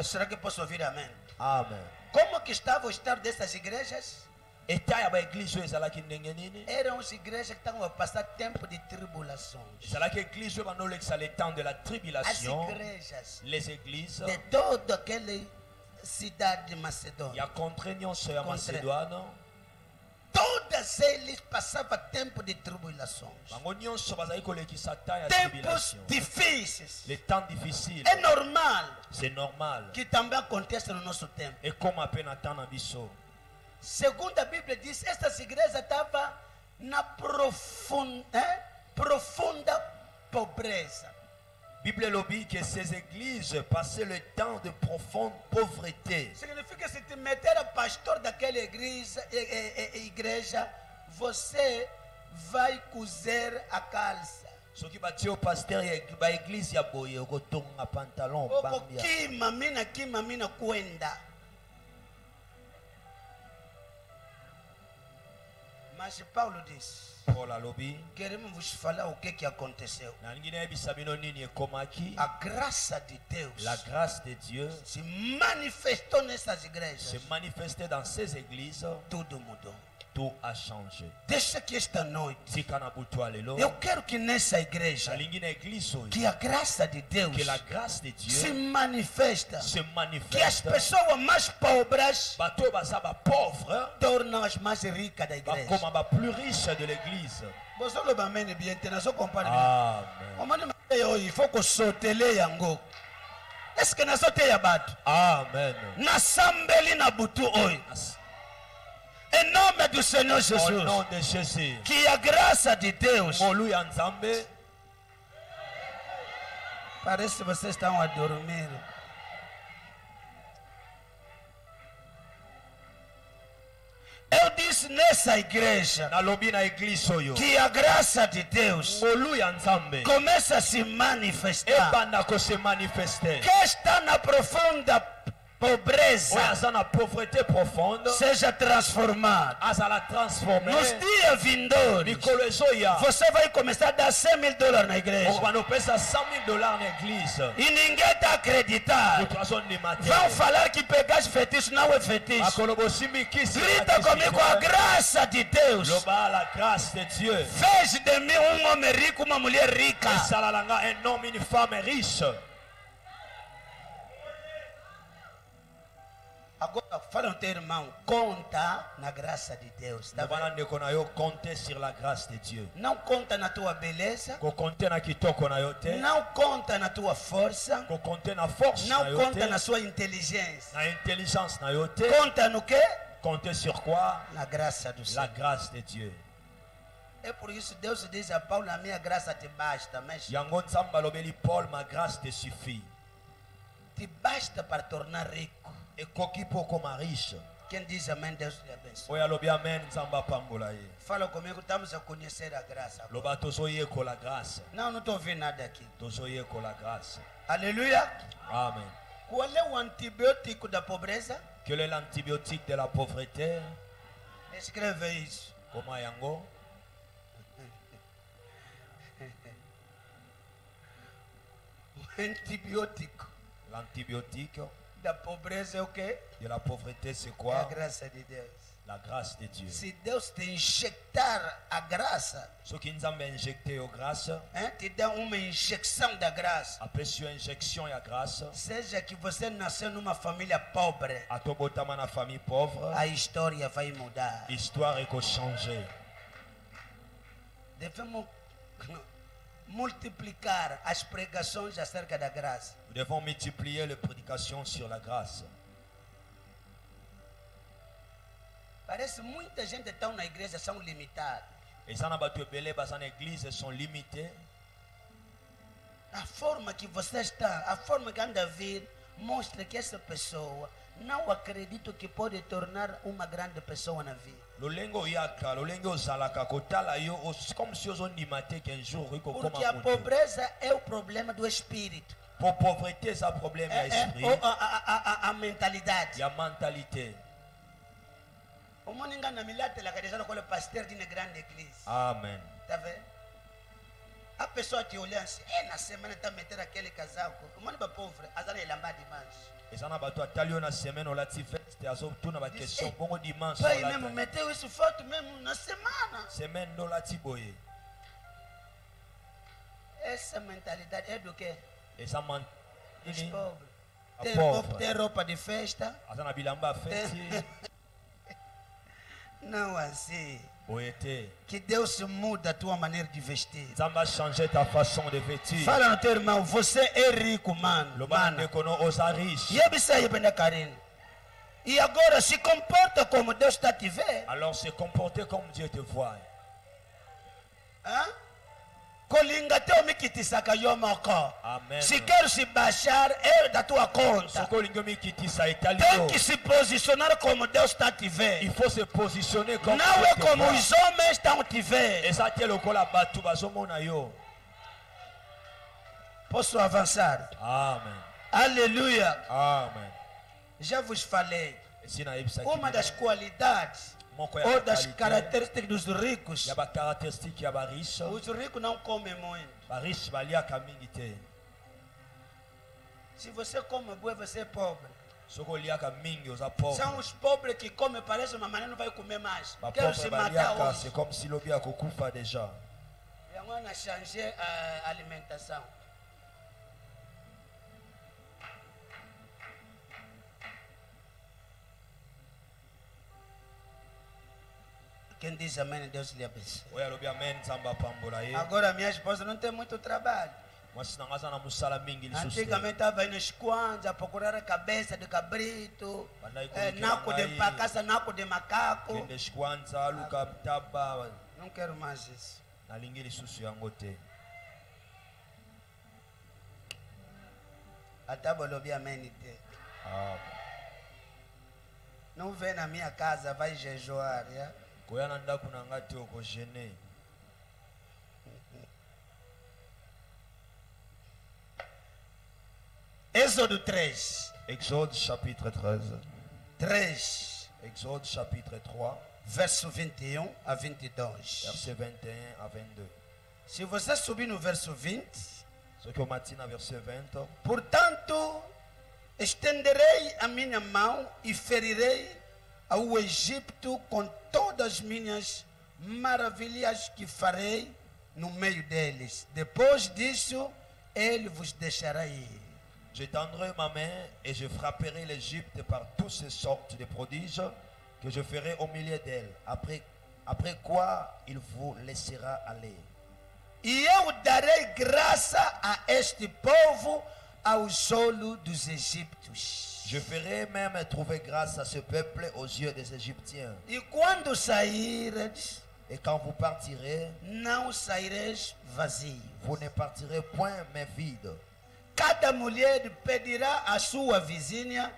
Será que posso ouvir amém? Amen. Como que estava o estado dessas igrejas? Eta ya ba église oyo ezalaki ndenge nini? Eram as igrejas que estavam a passar tempo de tribulações. Ezalaki église oyo bandolekisa le temps de la As tribulation. igrejas Les églises de toda aquela cidade de Macedônia. ya contre nyonso ya Contre. Macédoine, Todas eles passavam tempo de tribulações. bango nyonso bazali kolekisa temps ya Tempos tribulation. difíceis. Les temps difficiles, É normal c'est normal. que também aconteça no nosso tempo. Et comme à peine temps na biso. Segundo a Bíblia diz, estas igrejas estavam na profunda pobreza. Bible lobby que ces églises passaient le temps de profonde pauvreté. Significa que se te meter a pastor daquela igreja, você vai cozer a calça. Ce qui batie au pasteur ba église ya boye kotonga pantalon bambia. Kimamina kwenda. Mas Paulo diz, Pour la lobby, queremos vos falar o que aconteceu. na ngine yebisa bino nini ekomaki. A graça de Deus La grâce de Dieu se manifestou nessas igrejas. se manifestait dans ces églises. Tudo mudou. Tout a changé. Deixa que esta noite, Tika na butu alelo. eu quero que nessa igreja, Na lingine église oyo, que a graça de Deus que la grâce de se Dieu manifesta. se Que as manifeste. pessoas mais pobres Bato oyo baza ba pauvre tornam as mais ricas da igreja. bakoma ba plus riche de l'église. Você não vai me bien, tem nazo compare. Amen. O mano eu il faut que sotele yango. Est-ce que nazo te yabato? Amen. Na sambeli na butu oi. Em nome do Senhor Au Jesus. nom de Jésus. Que a graça de Deus. Molu ya Nzambe. Parece que vocês estão a dormir. Eu disse nessa igreja Na lobi na église oyo. que a graça de Deus Molu ya Nzambe. começa a se manifestar. Ebanda ko se manifester. Que está na profunda pobreza oyo aza na pauvreté profonde seja transformado. azala transformé Nos dias vindouros, mikolo ezoya você vai começar a dar $100,000 na igreja. okobana opesa $100,000 na église E ninguém está a acreditar. moto azondima te Vão falar que pegaste fetiche, não é fetiche. akoloba osimbi kisi Grita comigo a graça de Deus. loba la grâce de Dieu Fez de mim um homem rico, uma mulher rica. esalalanga un homme une femme riche. Agora, fala no teu irmão, conta na graça de Deus. Tá lobana vendo? ndeko na yo compter sur la grâce de Dieu Não conta na tua beleza. kokonte na kitoko na yo te Não conta na tua força. kokonte na force na Não yo conta te na sua inteligência. na intelligence na yo te Conta no quê? compter sur quoi? Na graça do La Senhor. grâce de Dieu. É por isso Deus diz a Paulo, a minha graça te basta. Mas Yango nzambe alobeli Paul, ma grâce te suffit. te basta para tornar rico. Ekoki po koma riche. Quem diz amém, Deus lhe abençoe. Oyo alobi amen nzambe apambola ye. Fala comigo, estamos a conhecer a graça. Loba tozoyekola grâce. Não estou ouvindo nada aqui. Tozoyekola grâce. Aleluia. Amen. Qual é o antibiótico da pobreza? Quel est l'antibiotique de la pauvreté? Escreve isso. Koma yango? O antibiótico L'antibiotique da pobreza é o quê? de la pauvreté, c'est É a quoi? graça de Deus. La grâce de Dieu. Se Deus te injectar a graça, Ce qui nous a injecté au grâce, te dá uma injeção da graça. après sur injection et grâce, Seja que você nasceu numa família pobre, à tobotama na famille pauvre, a história vai mudar. histoire est changée. Devemos multiplicar as pregações acerca da graça. Nous devons multiplier les prédications sur la grâce. Parece muita gente está na igreja são limitados. Et ça n'a pas de belé, dans l'église, sont limités. A forma que você está, a forma que anda a vir, mostra que essa pessoa não acredita que pode tornar uma grande pessoa na vida. Lolengo yaka, lolengo zalaka, kotala yo, comme si on dimate qu'un jour, il faut Porque a pobreza é o problema do espírito. Pour pauvreté, ça problème à esprit. A mentalidade. Il y a mentalité. O mundo engana milhata la cadeira com o pastor de uma grande igreja. Amen. Tá vendo? A pessoa te olha assim, na semana tá metendo aquele casaco. O mundo é pobre, azar ele lamba demais. Et ça n'a pas toi talio na semaine on l'a tifé, c'était à tout na question bon dimanche. Pai mesmo meteu isso foto mesmo na semana. Semaine no la tiboye. Essa mentalidade é do quê? Et ça ment. Dos pobres. Pobre. Tem roupa de festa? Azana bilamba fête. Não assim. Boyete. Que Deus muda a tua maneira de vestir. Zamba changer ta façon de vêtir. Fala no teu irmão, você é rico, mano. Le man ne connaît osa riche. E eu sei bem Karine. E agora se comporta como Deus está te vendo. Alors se comporter comme Dieu te voit. Hã? Colinga teu me quitisaka yomoko. Amen. Se quer se baixar, é da tua conta. Soko lingomi kitisa italio. Tem que se posicionar como Deus está te Il vendo. faut se positionner comme Não Dieu é te como voit. os homens estão te vendo. Et ça tient le col à batu bazomona yo. Posso avançar? Amen. Aleluia. Amen. Já vos falei. Et si na ibsa Uma das qualidades moko ou ya das qualité. características dos ricos, Ya ba caractéristique ya ba riche. os ricos não comem muito. Ba riche baliaka mingi te. Se você come boi, você é pobre. Soko liaka mingi oza pauvre. São os pobres que comem, parece uma maneira não vai comer mais. Ba Quero se pauvre matar baliaka, hoje. c'est comme si lobi akokufa déjà. E agora changer a alimentação. Quem diz amém, Deus lhe abençoe. Oya lobi amen zamba pambola ye. Agora minha esposa não tem muito trabalho. Mwasi na ngaza na musala mingi lisusu. Antigamente estava indo nos quantos a procurar a cabeça de cabrito, naco de pacaça, naco de macaco. Kende shkwanza luka taba Não quero mais isso. na lingi lisusu yango te. Até bolobi amém. Amen. Não vem na minha casa, vai jejuar. Yeah? Koya na ndaku na nga te oko gêné. Êxodo 3. Exode chapitre 13. 13, Exode chapitre 3, verso 21 a 22. verset 21 à 22. Se você subir no verso 20, Ce que matin, verset 20. portanto, estenderei a minha mão e ferirei ao Egito com todas as minhas maravilhas que farei no meio deles. Depois disso, ele vos deixará ir. J'étendrai ma main et je frapperai l'Égypte par toutes ces sortes de prodiges que je ferai au milieu d'elle. Après quoi, il vous laissera aller. E eu darei graça a este povo aos olhos dos egípcios. Je ferai même trouver grâce à ce peuple aux yeux des Égyptiens. E quando saíreis, Et quand vous partirez, não saireis vazios. vous ne partirez point mais vide. Cada mulher pedirá à sua vizinha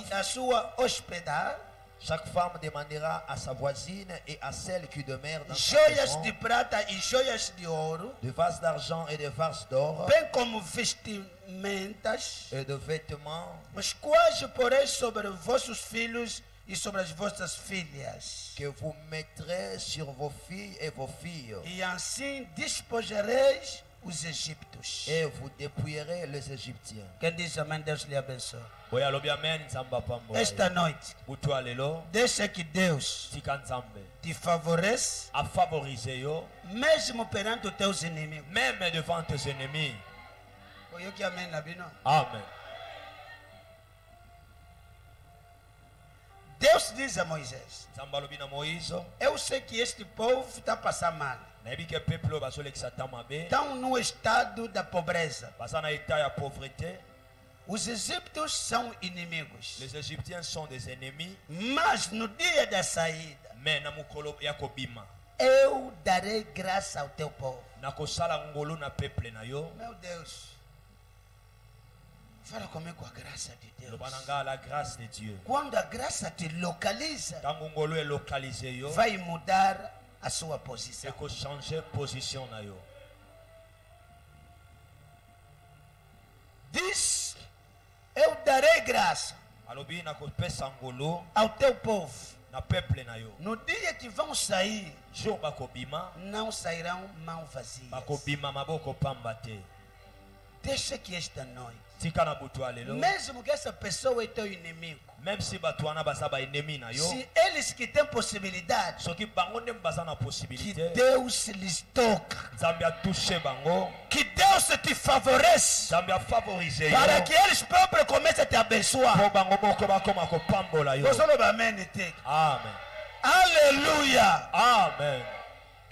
e à sua hospedar Chaque femme demandera à sa voisine et à celle qui demeure dans sa joias maison de prata e joias de ouro, de vases d'argent et de vases d'or bem como vestimentas, et de vêtements, os quais poreis sobre vossos filhos e sobre as vossas filhas. que vous mettrez sur vos filles et vos filles. E assim despojareis os egípcios. Et vous dépouillerez les Égyptiens. Quem diz amém, Deus lhe abençoe. Boya lobi amen nzamba pambo. Esta noite, Butwa lelo deixa que Deus tika nzambe te favoreça, a favoriser yo mesmo perante os teus inimigos. même devant tes ennemis. Oyo que amém na bino. Amen. Deus diz a Moisés: Nzamba lobi na Moïse, eu sei que este povo está passando mal. nayebi ke peuple bazolekisa ntango mabe, Estão no estado da pobreza. baza na état ya pauvreté. Os egípcios são inimigos. Les Égyptiens sont des ennemis, Mas no dia da saída, mais na mukolo ya kobima eu darei graça ao teu povo. nakosala ngolu na peuple na yo. Meu Deus, fala comigo com a graça de Deus. Loba na nga la grâce de Dieu. Quando a graça te localiza, Ntango ngolu elokalize yo, vai mudar a sua posição. ekochanger position na yo. Diz: eu darei graça Alobi nakopesa ngolu ao teu povo. na peuple na yo. No dia que vão sair, Jour bakobima, não sairão mãos vazias. bakobima maboko pamba te. Deixa que esta noite, Tika na butu ya lelo, mesmo que essa pessoa é teu inimigo, même si bato wana baza ba ennemi na yo, se eles que têm possibilidade, soki bango nde baza na que possibilité, Deus lhes toque, Nzambe atouche bango, que Deus te favoreça, Nzambe afavorize para yo, que eles próprios comecem a te abençoar. po bango moko bakoma kopambola yo. Você não amém, te. Amen. Aleluia, Amen.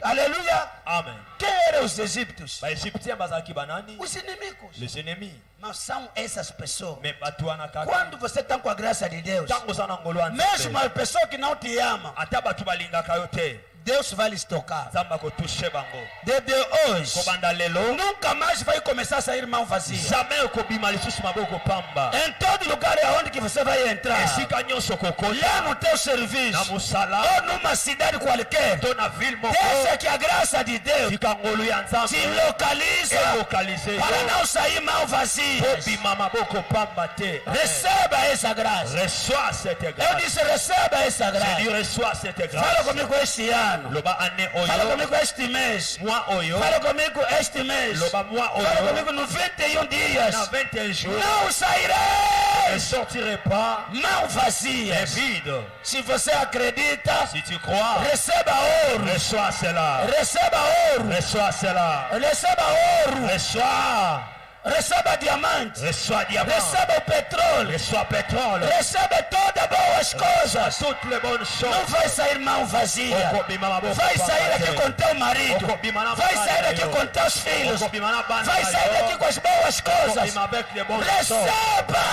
aleluia. Amen. Quem eram os egípcios? Baegyptiens bazalaki banani? Os inimigos. Les ennemis. Mas são essas pessoas. Mais bato wana kaka, Quando você está com a graça de Deus, ntango oza na ngolu ya mesmo Nzambe, as pessoas que não te amam, ata bato balingaka yo te, Deus vai lhes tocar. Nzambe akotouche bango. Desde hoje, Kobanda lelo, nunca mais vai começar a sair mão vazia. jamais okobima lisusu maboko pamba. Em todo lugar aonde que você vai entrar, Esika nyonso lá kokota, no teu na serviço, mosala, ou numa cidade qualquer, to na ville moko, deixa que a graça de Deus tika ngolu ya te Nzambe localiza elokalize para yo, não sair mão vazia. kobima maboko pamba te. Receba essa graça. Reçois cette Eu grâce. disse, receba essa J'ai dit graça. reçois cette Fala grâce. comigo este ano. Loba ane Fala oyo, comigo este mês. moi oyo, Fala comigo este mês. loba moi Fala oyo, comigo no 21 dias. na 21 jours, Não ne sairei sortirai pas mão est vazias. vide. Se você acredita, Si tu crois, receba ouro. reçois cela. Receba ouro. Reçois cela. Receba ouro. Reçois. Receba diamante. Reçois diamant. Receba o petróleo. Reçois pétrole. Receba todas boas coisas. Toutes les bonnes Não choses. vai sair mão vazia. Okobima maboko Vai sair pamba aqui te. com teu marido. Okobima na Vai bana sair na aqui yo. com teus filhos. Okobima na bana Vai na sair yo. daqui com as boas coisas. Okobima avec les bonnes choses. Receba!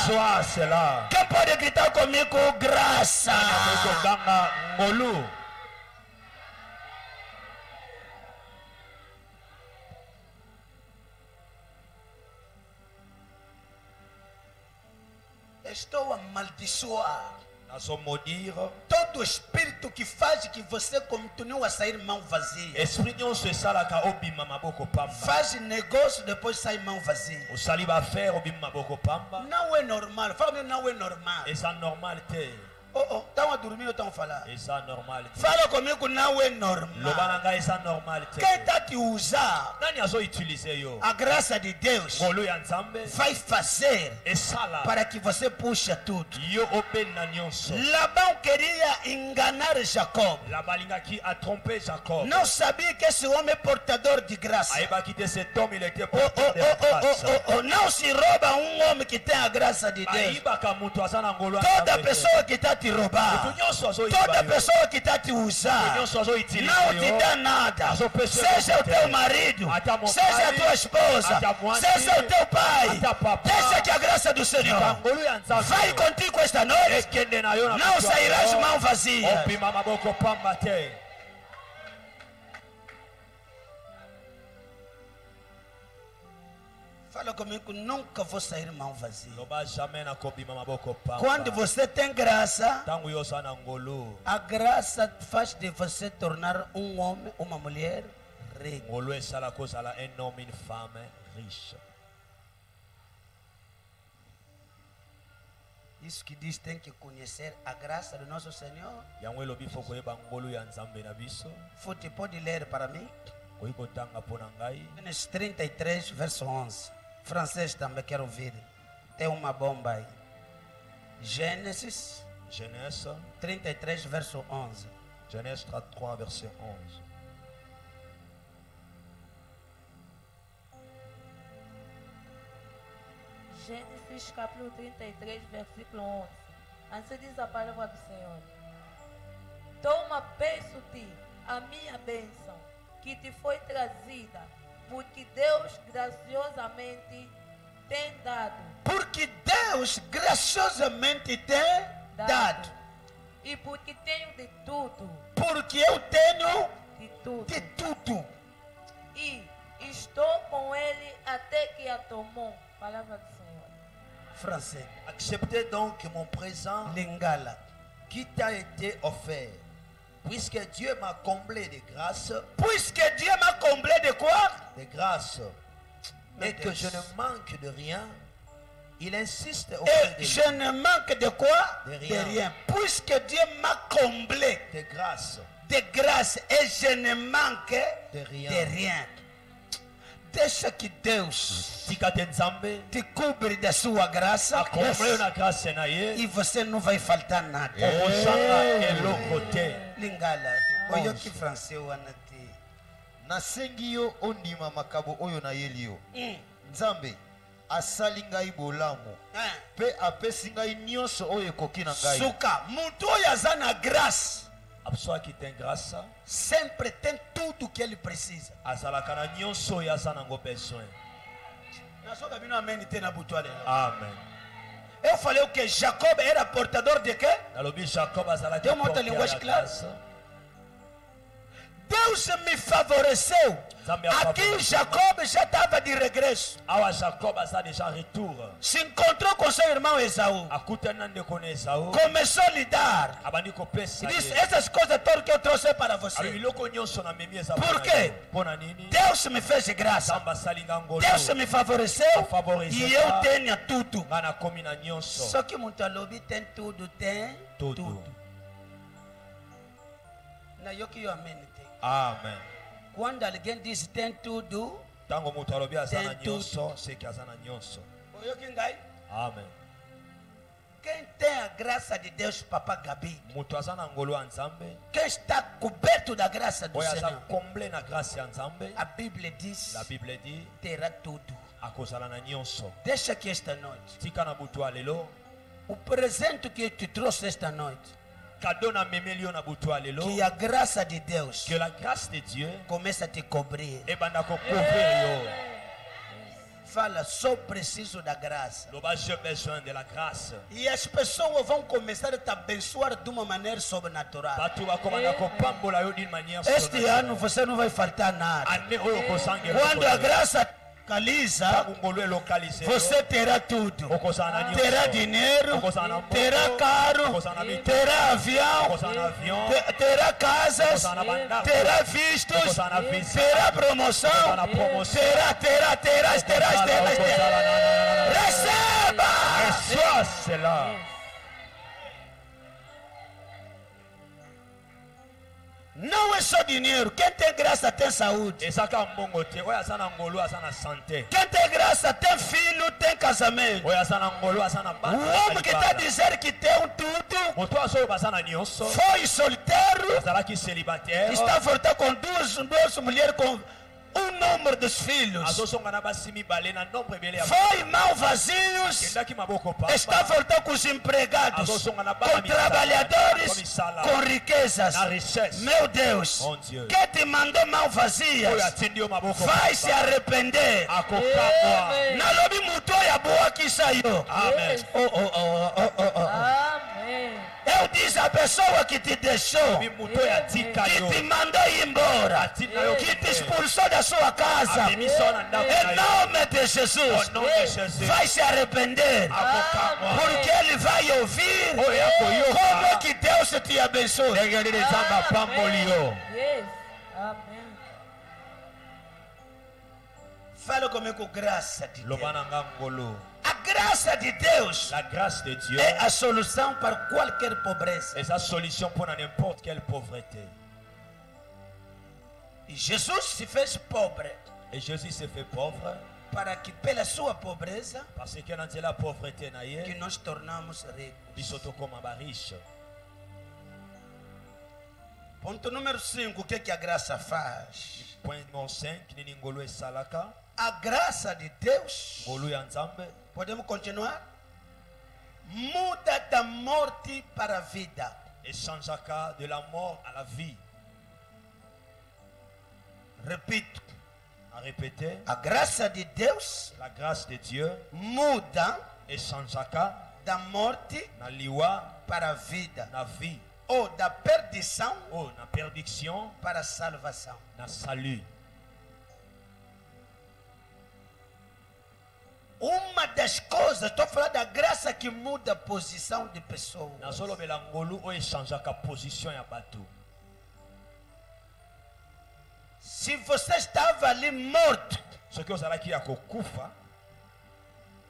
Reçois cela. Quem pode gritar comigo? Graça! Okoganga ngolu. Estou a amaldiçoar maudire. Todo espírito que faz que você continue a sair mão vazia. Esprit nyonso esalaka obima maboko pamba. Faz negócio depois sai mão vazia. Osali ba faire obima maboko pamba. Não é normal. Fala comigo, não é normal. Eza normal te. Estão a dormir ou estão a falar? Eza normal te. Fala comigo, não é normal. Lobananga eza normal te. Quem está te usar? Nani azo utiliser yo? A graça de Deus Ngolu ya Nzambe vai fazer esala para que você puxe tudo. yo obena nyonso. Labão queria enganar Jacob. Labalingaki a trompé Jacob. Não sabia que esse homem é portador de graça. Aibaki te cet homme il était porteur de grâce. Não se rouba um homem que tem a graça de Deus. Aibaka mutu aza na ngolu ya Toda Nzambe. pessoa que está te roubar, Mutu nyonso azo toda iba yo. pessoa que está te usar, Mutu nyonso azo utiliser não yo. te dá nada. Azo pessoa Seja o que teu tem. marido, Até meu seja a pai, tua esposa, até a mãe, seja o teu pai. até papai. Deixa que a graça do Senhor Ngolu ya Nzambe. vai contigo esta noite. Ekende na yo na Não mutu ya sairás yo. mão vazia. Obima maboko pamba te. Fala comigo, nunca vou sair mão vazia. Loba jamais na kobima maboko pamba. Quando você tem graça, Tangu yo sana ngolu. a graça faz de você tornar um homem, uma mulher rica. Ngolu esala kozala un homme, une femme riche. Isso que diz tem que conhecer a graça do nosso Senhor. Yango elobi fo koyeba ngolu ya Nzambe na biso. Fute pode ler para mim. Koyi kotanga pona ngai. Gênesis 33, verso 11. Francês também quero ouvir. Tem uma bomba aí. Gênesis Genèse 33, verso 11. Genèse 33 verset 11. Gênesis capítulo 33, versículo 11. Assim diz a palavra do Senhor. Toma, peço-te, a minha bênção, que te foi trazida, porque Deus graciosamente tem dado. Porque Deus graciosamente tem dado. E porque tenho de tudo, Porque eu tenho de tudo. de tudo. E estou com ele até que a tomou. Palavra do Senhor. Francês. Acceptez donc mon présent Lingala. qui t'a été offert. Puisque Dieu m'a comblé de grâce, Puisque Dieu m'a comblé de quoi? et que je ne manque de rien, il insiste Et auprès de je ne manque de quoi? De rien. De rien. Puisque Dieu m'a comblé de grâce. de grâce et je ne manque De rien. de rien. Deixa que Deus Tikate Nzambe, te cobre da sua graça akomble na grâce na ye, e você não vai faltar nada. okoshanga eloko te. Lingala. Oyo ki français wana te. nasengi yo ondima makabo oyo nayeli yo nzambe asali ngai bolamu mpe apesi ngai nyonso oyo ekoki na ngai Suka, muntu oyo aza na graça Absoaki tem graça, sempre tem tudo que ele precisa. azalaka na nyonso oyo aza nango besoin. Nasoka bino ameni te na butu lelo. Amen. Eu falei o que Jacob era portador de quê? Nalobi Jacob azalaki Tem uma outra porteur linguagem ya clara? grâce. Deus me favoreceu. Nzambe Aqui afavoreceu. Jacob já estava de regresso. Awa Jacob aza déjà retour. Se encontrou com seu irmão Esaú. Akutani na ndeko na Esau. Começou a lidar. Abandi kopesa E disse: ye. essas coisas todas que eu trouxe para Alo você. biloko nyonso na memi eza Por mpona quê? yo. Mpona nini? Deus me fez graça. Nzambe asali nga ngolu. Deus me favoreceu. Favoreceu. E eu tenho tudo. Nga nakomi na nyonso. Só que muito alobi tem tudo, tem Tudo. Na yo que eu amém tem. Amen. Quando alguém diz tem tudo, Tango moto alobi aza na Tem tudo. nyonso, seki aza na nyonso. oyo que ngai. Amen. Quem tem a graça de Deus, Papa Gabi, Moto aza na ngolu ya Nzambe. quem está coberto da graça do Oyo aza Senhor, comblé na grâce ya Nzambe. a Bíblia diz, La Bible dit terá tudo. akozala na nyonso. Deixa que esta noite, Tika na butu ya lelo. o presente que eu te trouxe esta noite, Cadeau na memeli yo na butu ya lelo. que a graça de Deus Que la grâce de Dieu comece a te cobrir. ebanda kocouvrir yo. Fala, só preciso da graça. Loba, j'ai besoin de la grâce. E as pessoas vão começar a te abençoar de uma maneira sobrenatural. Batu bakomanda kopambola yo d'une manière Este ano surnaturelle. você não vai faltar nada. Ane oyo kosangela Quando a kokoyo. graça localiza, Tangu ngolo elokalize yo, você terá tudo. okozala na nyonso. Terá dinheiro, Okozala na mbongo, terá carro, okozala na mito, terá avião, okozala na avião, terá casas, okozala na bandako, terá vistos, okozala na visa, terá promoção, okozala na promoção, terás. okozala na- Receba! Reçois cela. Não é só dinheiro. Quem tem graça tem saúde. Ezaka mbongo te, oyo aza na ngolo aza na santé. Quem tem graça tem filho, tem casamento. Oyo aza na ngolo aza na O bana. homem que está dizendo que tem um tudo, Moto azo oyo baza na nyonso, foi solteiro, azalaki célibataire, está voltando com duas mulheres com um número dos filhos. azosonga na basi mibale na nombre ebele ya Foi mão vazios, kendaki maboko pamba. está voltando com os empregados, com trabalhadores, com riquezas. Na richesse. Meu Deus, Mon Dieu. quem te mandou mão Oyo vazias atindi yo maboko vai se pamba. arrepender. Akokamwa. Nalobi muto ya boa que saiu. Amen. Amém. Eu disse a pessoa que te deixou, Mimuto ya tika que yo. te mandou ir embora, Atina yo que te kite. expulsou da sua casa. Abemiso na ndako na Em yo. nome de Jesus, Au nom de Jésus. vai se arrepender, Akokamwa. porque Ele vai ouvir Oyo yakoyoka. como é que Deus te abençoe. Ndenge nini Nzambe apamboli yo. Yes. Amém. Fala comigo, graça de Deus. Loba na nga ngolo. A graça de Deus La grâce de Dieu é a solução para qualquer pobreza. est sa solution pour n'importe quelle pauvreté. E Jesus se fez pobre Et Jésus s'est fait pauvre para que pela sua pobreza parce que dans la pauvreté na que ye, nós tornamos ricos. biso tokoma bariche. Ponto número 5, o que que a graça faz? Point numéro 5, nini ngolo esalaka, A graça de Deus, ngolo ya Nzambe, podemos continuar? Muda da morte para a vida. échangeaka de la mort à la vie. Repito, À répéter, a graça de Deus la grâce de Dieu muda échangeaka da morte na liwa para a vida, na vie, ou da perdição oh na perdition para a salvação. na salut. Uma das coisas, estou falando da graça que muda a posição de pessoas. Nazolobela ngolu o échangeaka position ya bato. Se você estava ali morto, Soki ozalaki ya kokufa,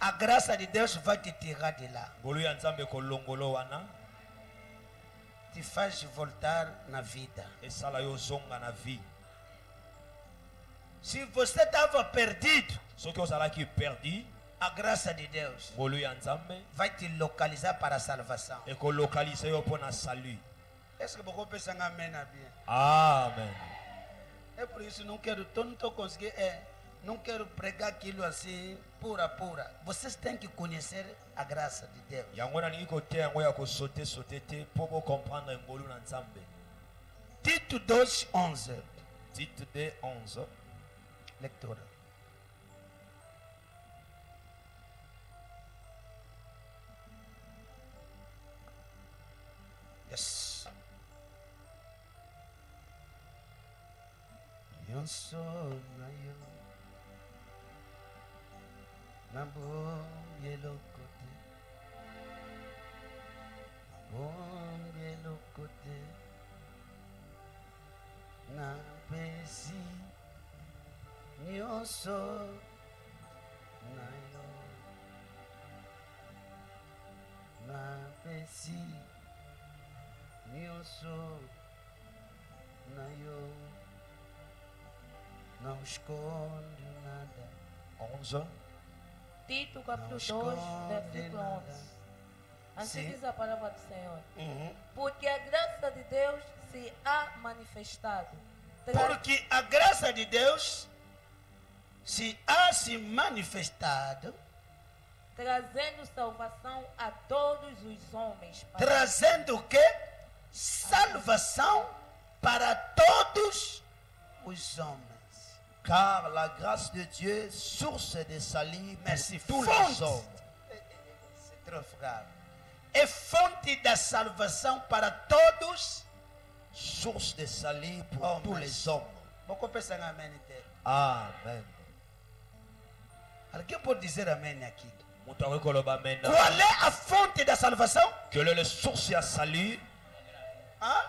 a graça de Deus vai te tirar de lá, ngolu ya Nzambe kolongolo wana te faz voltar na vida. esala yo zonga na vie. Se você estava perdido, Soki ozalaki perdu, a graça de Deus ngolu ya Nzambe vai te localizar para a salvação. ekolokalize yo mpo na salut. Est-ce que você pensa em amém na Bíblia? Amen. É por isso não estou conseguindo, não quero pregar aquilo assim, pura. Vocês têm que conhecer a graça de Deus. Yango nalingi koteya yango ya kosote sote te mpo bocomprendre ngolu na Nzambe. Tito 2:11. Tite de 11. Leitura. Yes. Eu sou eu. Na boa kote. Na boa kote. Na besi. Eu sou eu. Na besi. Eu sou eu. Não esconde nada. 11. Tito capítulo 2, esconde versículo 11. nada. Assim Sim. diz a palavra do Senhor. Porque a graça de Deus se há manifestado. Porque a graça de Deus se há se manifestado, Trazendo salvação a todos os homens. trazendo o quê? Salvação para todos os homens. Car la grâce de Dieu est source de salut pour Merci. tous les hommes. C'est trop grave. É fonte da salvação para todos. Source de salut pour Oh, tous merci. les hommes. Vou pensar em amém inteiro. Amen. Alguém pode dizer amém aqui? Quelle Qual é a fonte da salvação? est la source à salut? Ah?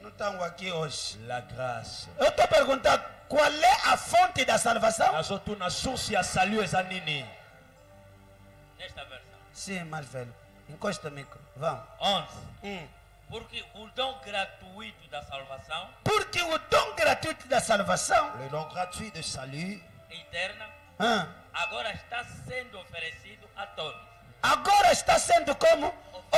Não estão aqui hoje. La grâce. Eu estou perguntando qual é a fonte da salvação? La source à salut est nini? Nesta versão. Sim, mais velho. Encosta o micro. Vamos. 11. Porque o dom gratuito da salvação Porque o dom gratuito da salvação Le don gratuit de salut eterna agora está sendo oferecido a todos. agora está sendo como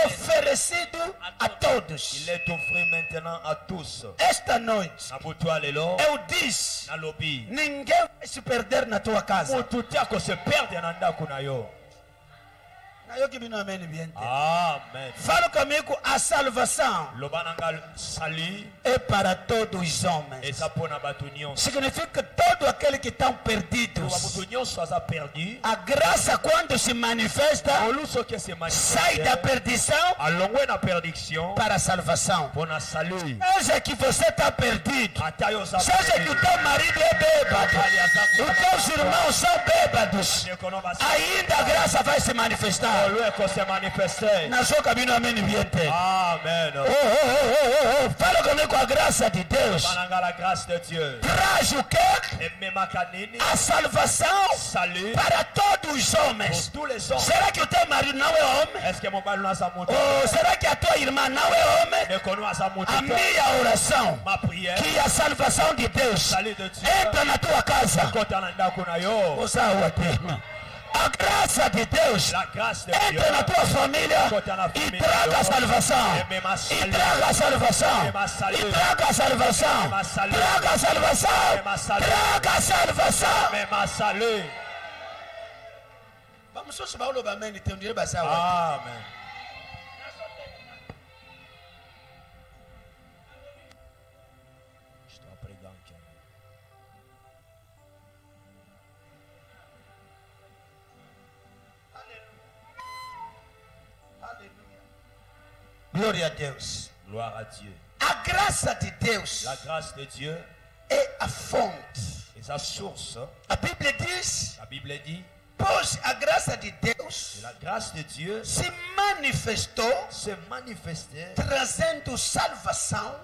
oferecido a todos. Il est offert maintenant à tous. Esta noite, Nabutualelo, eu disse, Nalobi. ninguém vai se perder na tua casa. Mututiako se perde nanda kunayo. Eu que me não amém bien. Amen. Fala comigo, a salvação Lobananga sali é para todos os homens. esa pona batunion. Significa que todo aquele que estão perdidos, Batunion soit perdu. a graça quando se manifesta, Oluso que se sai da manifeste. perdição Alongo na perdição. para a salvação. Pona salut. Seja que você está perdido, Atayo sa. seja que o teu marido é bêbado, os teus irmãos são bêbados, ainda a graça vai se manifestar. Olu eko se manifester. Na sua caminho, amém, viente. Amen. Fala comigo, a graça de Deus Bananga la grâce de Dieu. traz o quê? Et mema kanini. A salvação Salut. para todos os homens. Pour tous les hommes. Será que o teu marido não é homem? Est-ce que mon bal na sa montre? Ou será que a tua irmã não é homem? Ne connais sa montre. A minha oração, Ma prière. que a salvação de Deus Salut de Dieu. entra na tua casa. Kota nanda kunayo. A graça de Deus La grâce de Dieu. entra na tua família e traga a salvação. E traga a salvação. E traga a salvação. Traga a salvação. Traga a salvação. Mema salut. Vamos só chamar o Lobamene, tem um dia para sair. Amen. Estou pregando aqui. Glória a Deus. Gloire à Dieu. A graça de Deus La grâce de Dieu é a fonte. est sa source. A Bíblia diz, La Bible dit pois a graça de Deus que la grâce de Dieu se manifestou se manifestait trazendo salvação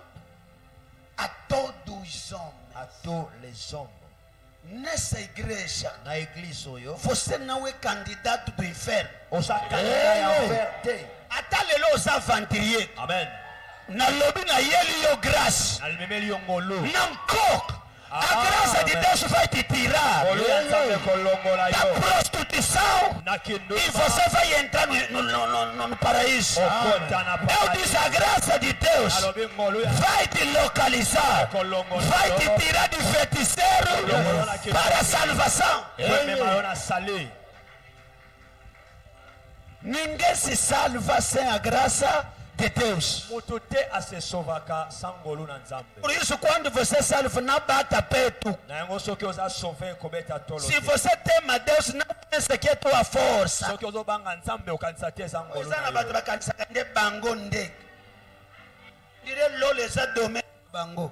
a todos os homens. à tous les hommes. Nessa igreja, Na église oyo, você não é candidato do inferno. osakana Hey. ya verte. Até lelo oza avantirier. Amen. Na lobi na yeli yo graça. Nalimeli yongolo. Não coca. A graça de Deus vai te tirar Olu yanzame kolongola da yo. prostituição Nakindu. e você vai entrar no paraíso. Okota na Eu disse, a graça de Deus Alobi ngolu ya. vai te localizar, vai te tirar de feiticeiro para a salvação. Mema yo na salut. Ninguém se salva sem a graça de Deus. Mutute ase sovaka sangolu na nzambe. Por isso, quando você salva, não bata peito. Na yango soki oza sauve kobeta tolo. Se você tema Deus, não pensa que é tua força. Soki ozobanga nzambe okanisa te eza ngolu Eza na na bato yo. bakanisaka nde bango nde. Dire lolo eza domaine bango.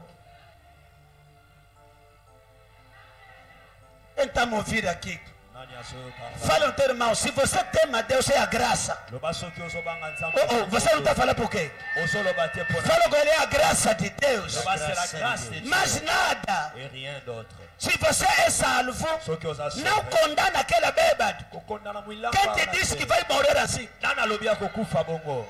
Tenta me ouvir aqui. Nani asoyoka? Fala no teu irmão, se você tema Deus, é a graça. Loba soki ozobanga nzambe. Você não está falando por quê? Ozoloba te pona. Fala com ele, é a graça de Deus. Loba c'est la grâce de Dieu. Mas nada. Et rien d'autre. Se você é salvo, Soki oza sauve. não condena aquele bêbado. Kokondana mwilamba. Quem te disse que vai morrer assim? Nani alobi akokufa bongo?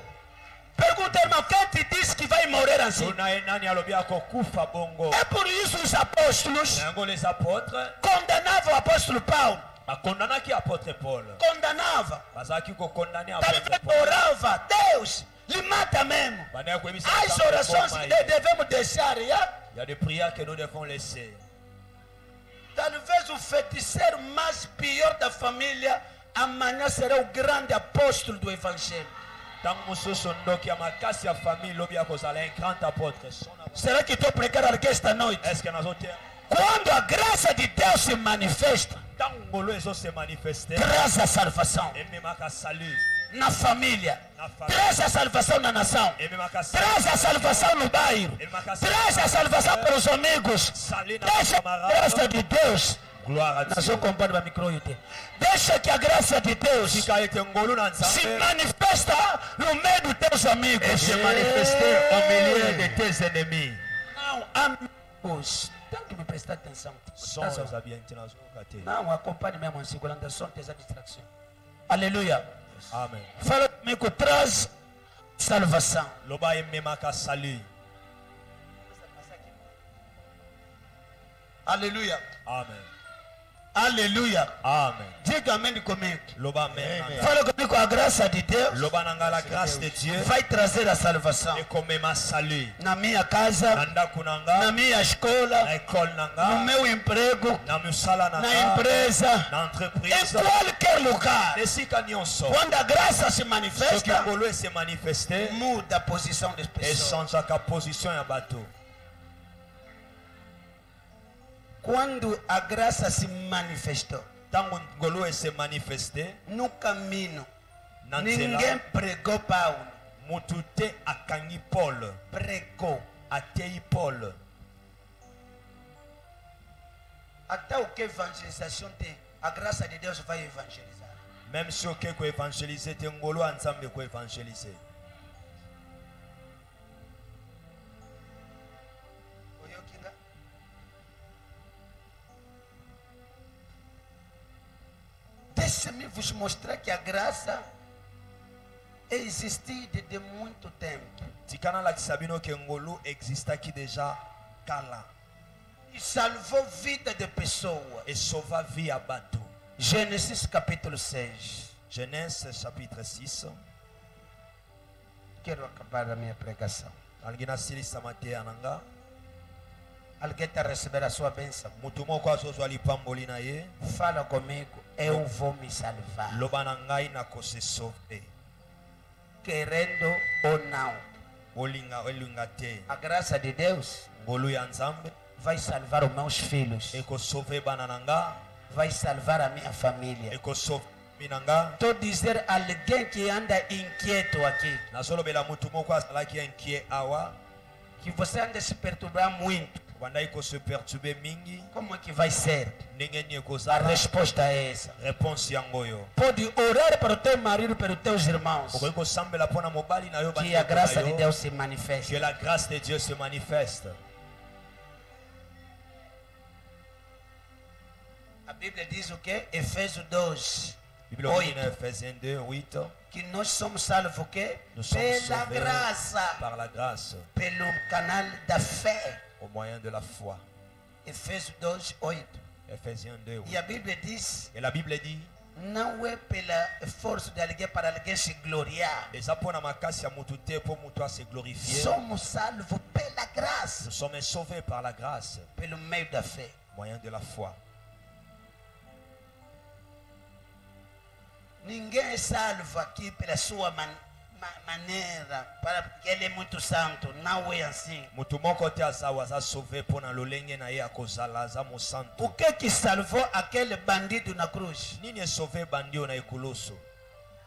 Pergunta, irmão, quem te disse que vai morrer assim? Tuna ye nani alobi akokufa bongo? É por isso os apóstolos Na yango les apôtres condenavam o apóstolo Paulo. bakondanaki apôtre Paul. Condenava. Bazalaki kokondane Talvez apôtre Paul. orava, Deus, lhe mata mesmo. Bandaki koyebisa As Nzambe orações koma que ye. devemos deixar, yeah? Il y a des prières que nous devons laisser. Talvez o feiticeiro mais pior da família amanhã será o grande apóstolo do evangelho. Ntango mosusu ndoki ya makasi ya famille lobi akozala un grand apôtre. Será que estou pregando aqui esta noite? Est-ce que nazote Quando a graça de Deus se manifesta, ntango ngolo ezo se manifester traz a salvação ememaka salut, na família, na famille, traz a salvação na nação, ememaka salut, traz a salvação no bairro, traz a salvação para os amigos. salut na Deixa a camarade. graça de Deus Gloire à Dieu. Nazo comprendre ba micro yote. Deixa que a graça de Deus se manifesta no meio dos teus amigos. Et se manifester au milieu de tes ennemis. Não, amigos. Tem que me prestar atenção. Não, acompanhe mesmo, segurando a som, essa distração. Aleluia. Amen. Fala comigo, traz salvação. Loba ememaka salut. Aleluia. Amen. Aleluia. Amen. Diga amém comigo. Loba amen. Fala comigo, a graça de Deus Loba nanga la grâce de Dieu. vai trazer a salvação. Et comme ma salut. Na minha casa, Nanda kunanga. na minha escola, Na école no nanga. meu emprego, Na musala na nanga. empresa, Na em entreprise. qualquer lugar. Nesika nyonso. Quando a graça se Ce qui manifesta, ngolo se manifester. muda a posição das Et pessoas. change sa position ya bateau. Quando a graça se manifestou Tango ngolo se manifester. no caminho, Na ninguém nzela. pregou Paulo, Mutu te akangi Paul. pregou. Atei Paul. Até o que evangelização tem, a graça de Deus vai evangelizar. Même si ok ko évangéliser te ngolo ensemble ko évangéliser. Oyokinga? Deixe-me vos mostrar que a graça existe desde muito tempo. Tikana la kisabino ke ngolo existaki déjà kala. E salvou vida de pessoas. Et sauva vie à bateau. Gênesis capítulo 6. Genèse chapitre 6. Quero acabar a minha pregação. Algina silisa mate ananga. Alguém está a receber a sua bênção? Mutu moko azozwa lipamboli na ye. Fala comigo, eu vou me salvar. Loba na ngai na ko se sauver. Querendo ou não. Olinga te. A graça de Deus Ngolo ya nzambe. vai salvar os meus filhos. Eko sauver bana nanga. Vai salvar a minha família. Eko sauver minanga. Estou a dizer alguém que anda inquieto aqui. Nazolobela mutu moko azalaki inquiet awa. Que você anda se perturbar muito. Bandai ko se perturber mingi. Como é que vai ser? Ndenge ni A ekozala. resposta é essa. Réponse yango yo. Pode orar para o teu marido, para os teus irmãos. Okoki kosambela mpona mobali na yo Que a graça de yo. Deus se Que manifeste. la grâce de Dieu se manifeste. A Bíblia diz o quê? Efésios 2. Bible dit 8. dans Ephésiens 2, 8. Que nós somos salvos o quê? Nous sommes Pela sauvés graça. par la grâce, Pelo canal da fé. au moyen de la foi. Efésios 2, 8. Ephésiens 2, 8. E a Bíblia diz, Et la Bible dit, não é pela força de alguém para alguém se gloriar. eza mpona makasi ya mutu te mpo mutu ase glorifier. Somos salvos pela graça. Nous sommes sauvés par la grâce, Pelo meio da fé. moyen de la foi. Ninguém é salvo aqui pela sua maneira, porque ele é muito santo. Não é assim. Mutu moko te azawa aza sauvé mpona lolenge na ye akozala aza O mosantu. que salvou aquele bandido na cruz? Nini esauvé bandio na ekoloso?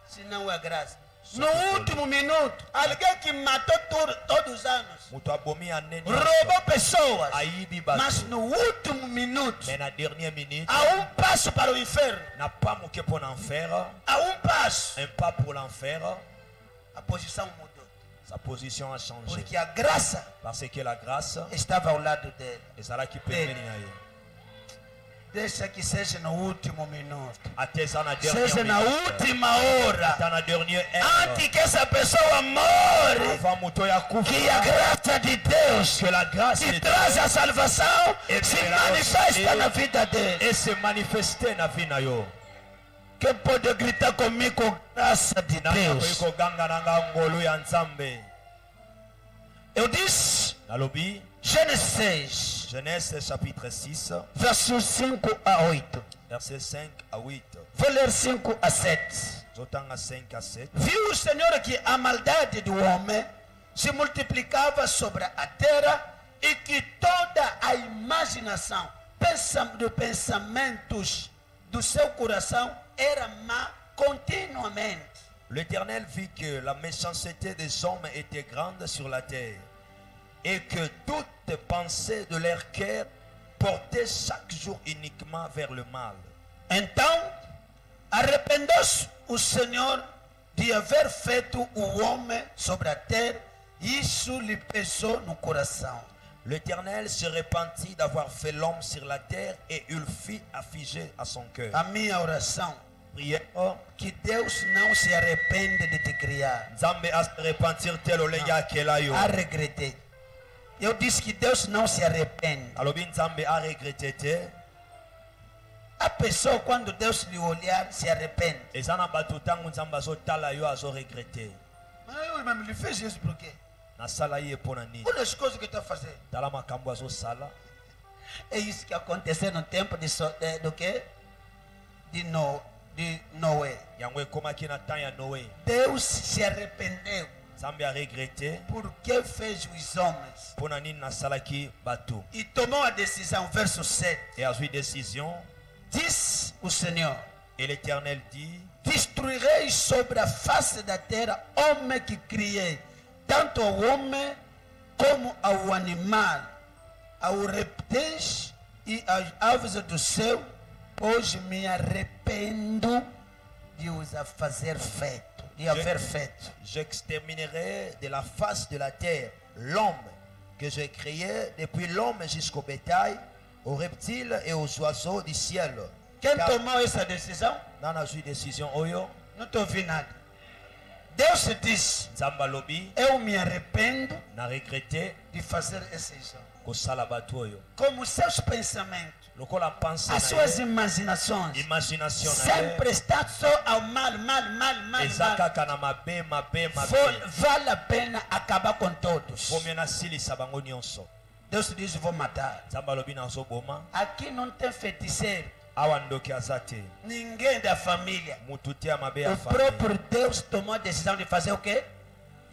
Se não é a graça. No último minuto, alguém que matou todos os anos, Mutu abomi anene roubou pessoas, ayibi mas bato. no último minuto, Mais na dernière minute, há passo para o inferno, n'a pas moqué pour l'enfer, há passo. un pas pour l'enfer. A posição mudou, Sa position a changé. porque a graça Parce que la grâce, estava ao lado dele. et ça là qui permet de Deixa que seja no último minuto, Attends na seja dernière na minute. última hora, Dans la dernière heure. antes que essa pessoa more, Avant muto ya kufa. que a graça de Deus Que la grâce de que Dieu traz a salvação se manifesta na vida dele. et se manifester na vie na yo. Quem pode gritar comigo, graça de Na Deus? ko ganga nanga ngolo ya nzambe. Eu disse, Nalobi, Gênesis 6, Genèse chapitre 6, versos 5 a 8. versets 5 à 8. Vou ler 5 a 7. Zotanga 5 à 7. Viu o Senhor que a maldade do homem se multiplicava sobre a terra e que toda a imaginação dos pensamentos do seu coração era má continuamente. L'Éternel vit que la méchanceté des hommes était grande sur la terre et que toute pensée de leur cœur portait chaque jour uniquement vers le mal. Então, arrependeu-se o Senhor de haver feito o homem sobre a terra, isso lhe pesou no coração. L'Éternel se repentit d'avoir fait l'homme sur la terre et il fit affliger à son cœur. A minha oração, Prière, que Deus não se arrepende de te criar, Nzambe a se repentir tel olenga akela yo. a regretter. Eu disse que Deus não se arrepende. Alobi Nzambe a regretté te. A pessoa, quando Deus lhe olhar, se arrepende. Eza na bato tango Nzambe azotala yo azo regretté. Mas eu mesmo lhe fez isso por quê? Nasala ye pona nini? Olha as coisas que está fazendo. Tala makambo azosala. É isso que aconteceu no tempo do quê? De Noé. Yango ekomaki na temps ya Noé. Deus se arrependeu Nzambe a regretté porque fez os homens. pona nini nasalaki bato. E tomou a decisão, verso 7. Et azwi décision. Disse o Senhor: Et l'Éternel dit, destruirei sobre a face da terra homem que criei, tanto ao homem como ao animal, ao reptis e às aves do céu, pois me arrependo de os fazer feito, de haver feito. j'exterminerai de la face de la terre l'homme que j'ai créé, depuis l'homme jusqu'au bétail, aux reptiles et aux oiseaux du ciel. Quem Car- tomou essa decisão? Nana azwi décision oyo. Não estou ouvindo nada. Deus disse: Nzambe alobi eu me arrependo na regretté de fazer esses homens. kosala bato oyo. Como seus pensamentos, Lokola pense as na suas ye, imaginações imagination na sempre ye, está só ao mal. eza kaka na mabe. Vale a pena acabar com todos. Pomie nasilisa bango nyonso. Deus diz: vou matar. Nzambe alobi nazoboma. Aqui não tem feiticeiro, Awa ndoki aza te. ninguém da família. Mutu te ya mabe ya O famille. próprio Deus tomou a decisão de fazer o quê?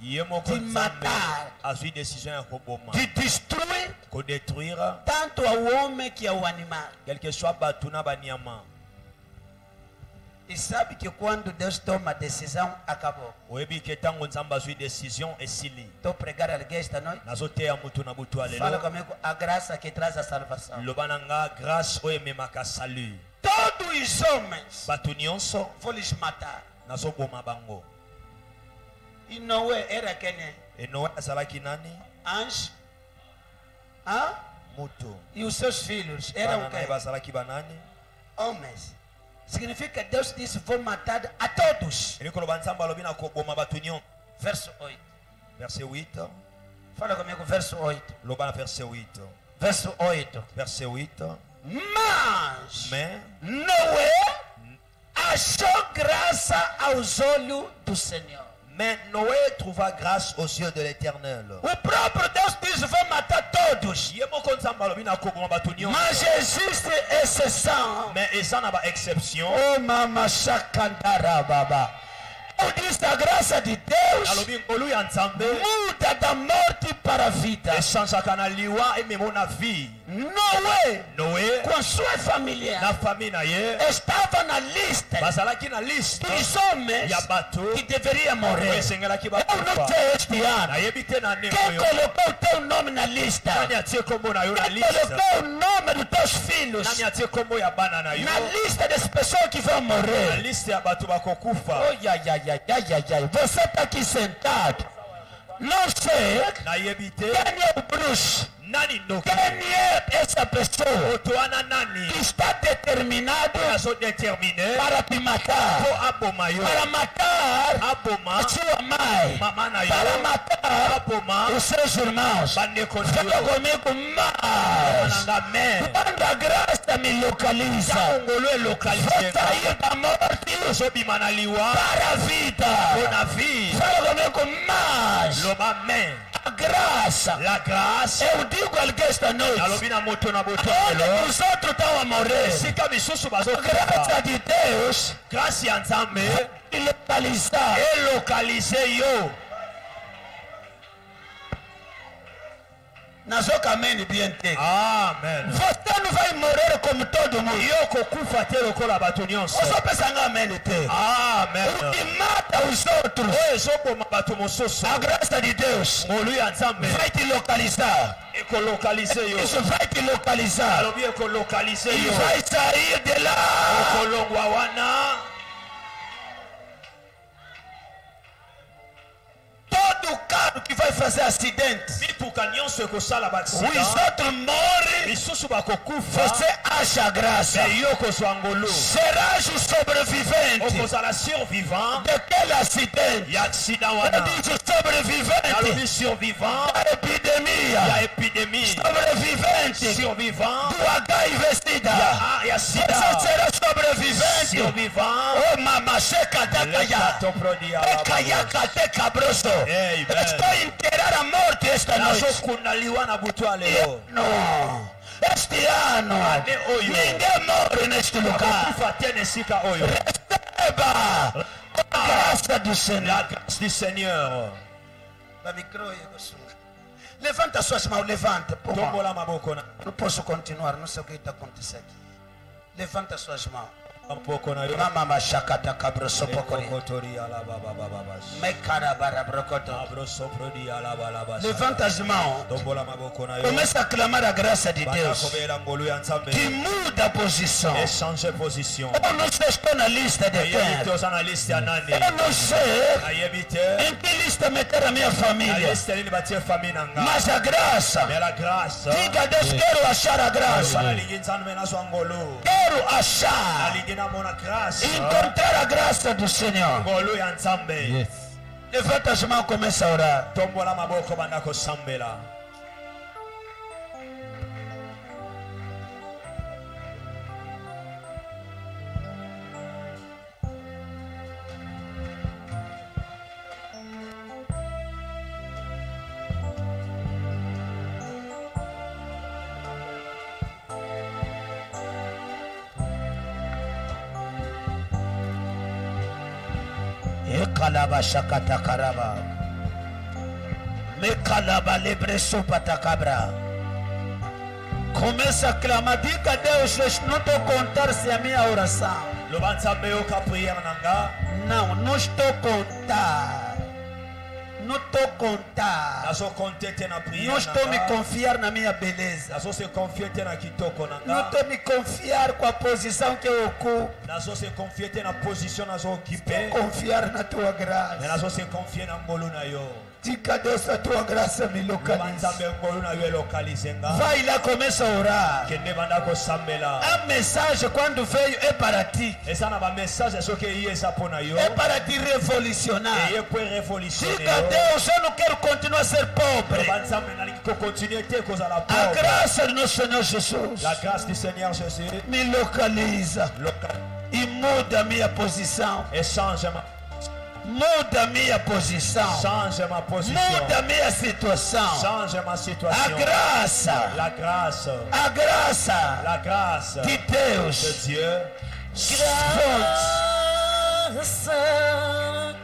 Ye moko de Nzambe matar. azwi décision ya koboma. De destruir Kodétruire tanto ao homem que ao animal. quel que soit bato na banyama. E sabe que quando Deus toma a decisão, acabou. Oyebi ke ntango Nzambe azwi décision esili. Estou a pregar alguém esta noite. Nazoteya mutu na butu Fala alelo. comigo, a graça que traz a salvação. Loba na nga grâce oyo ememaka salut. Todos os homens Bato nyonso vou lhes matar. nazoboma bango. E Noé era quem? E Noé azalaki nani? Anjo. Hã? Mutu. E os seus filhos eram Bana na ye quem? bazalaki banani? Homens. Significa que Deus disse: vou matar a todos. Eli koloba Nzambe alobi na koboma bato nyonso. Verso 8. Verset 8. Fala comigo, verso 8. Loba na verset 8. Verso 8. Verset 8. Mas Mais Noé achou graça aos olhos do Senhor. Noé trouva grâce aux yeux de l'Éternel. O próprio Deus diz: vou matar todos. Ye moko Nzambe alobi na koboma bato nyonso. Mas existe exceção. Mais eza na ba exception. Oh, mama chacandara baba. Eu disse: a graça de Deus Alobi ngolu ya Nzambe muda da morte para a vida. echangeaka na liwa ememo na vie. Noé, Noé com a sua família, na famille na ye estava na lista bazalaki na liste dos homens ya bato que deveriam oyo morrer. esengelaki Eu não bakufa. sei este ano. Nayebi te na ndenge Quem oyo colocou o teu nome na lista? nani atie kombo na yo na Quem liste, colocou o nome dos teus filhos nani atie kombo ya bana na yo na lista das pessoas que vão na morrer? liste ya bato bakokufa. Ai, ai, ai, ai, ai, ai, ai. Você está aqui sentado. Não sei Nayebi te quem é o bruxo. nani ndoki Quem é essa pessoa moto wana nani que está determinado azodetermine para te matar? po aboma yo, Para matar aboma a sua mãe. mama na Para yo, matar aboma os seus irmãos. bandeko na Fala yo. comigo, mas Nanga men quando a graça me localiza, ngolo vou elokalize sair da morte ozobima na liwa para a vida. mpona vie. Fala comigo, mas Loba men a graça. la grâce Eu digo alguém esta noite, nalobi na moto na onde botelo os outros estão a morrer, esika misusu a graça bazokufa de Deus grâce ya Nzambe me localizar. elokalize yo. Nazoka amém bien te. Amen. Você não vai morrer como todo mundo. Yo kokufa te lokola bato nyonso. Você pensa amém te. Amen. O que mata aos outros, a graça de Deus vai te localizar. Isso vai te localizar. E vai sair de lá. Todo carro que vai fazer acidente, os outros morrem, você acha graça. Serás o sobrevivente daquele acidente. Eu digo sobrevivente da epidemia, sobrevivente do HIV-Sida. Você será sobrevivente. Oh, mama, checa da caia, cabroso. Estou a enterrar a morte esta noite. Não. Este ano ninguém morre neste lugar. Receba a graça do Senhor. Levanta suas mãos, levanta. Não posso continuar, não sei o que está acontecendo aqui. Levanta suas mãos. Mama shakata cabroso pokori. Mekarabara brokoto. Levanta as mãos. Começa a clamar a graça de Deus que muda a posição. Eu não sei, estou na lista de quem. Eu não sei em que lista meter a minha família. Mas a graça, diga a Deus, quero achar a graça. Quero achar, encontrar a graça do Senhor. Yes. Levanta as mãos, começa a orar. Ekalaba shakata karaba. Mekalaba lebreso patakabra. Começa a clamar, diga a Deus, não estou a contar se a minha oração. Não estou a contar. Não estou a contar. Não estou a me confiar na minha beleza. Não estou a me confiar com a posição que eu ocupo. Estou a confiar na tua graça. Diga a Deus, a tua graça me localiza. Vai lá, começa a orar. A mensagem quando veio é para ti. É para te revolucionar. Diga a Deus, eu não quero continuar a ser pobre. A graça do nosso Senhor Jesus me localiza e muda a minha posição. Muda minha posição. Change ma position. Muda minha situação. Change ma situation. A graça. La grâce. A graça. La grâce de Deus. De Dieu. Graça.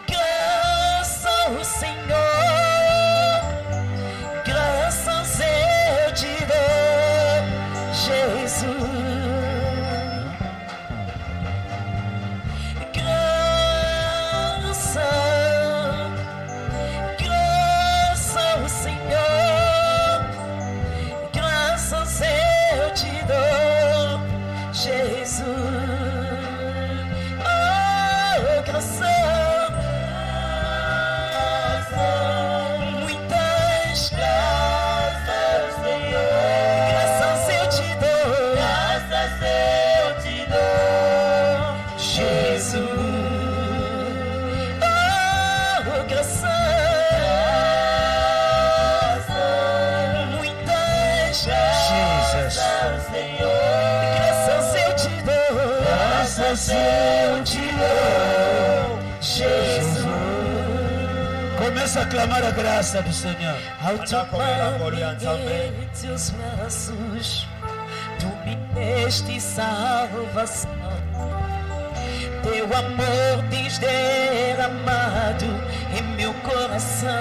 Graça ao Senhor. Graças eu te dou, Jesus. Começa a clamar a graça do Senhor. Ao tomar-me teus braços, tu me deste salvação. Teu amor desderramado em meu coração.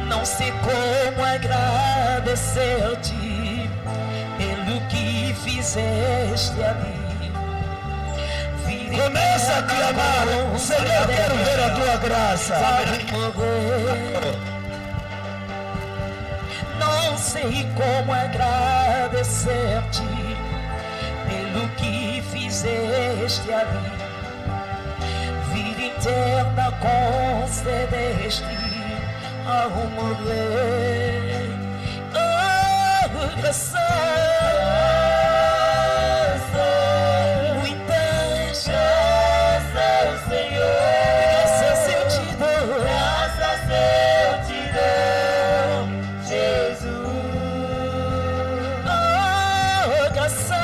Não sei como agradecer-te pelo que fizeste a mim. Começa a clamar, Senhor, quero ver a tua graça. Não sei como agradecer-te pelo que fizeste a mim. Vida interna concedeste ao morrer. Oh, graças, muitas graças, Senhor. Graças eu te dou, graças eu te dou, Jesus. Oh, graças.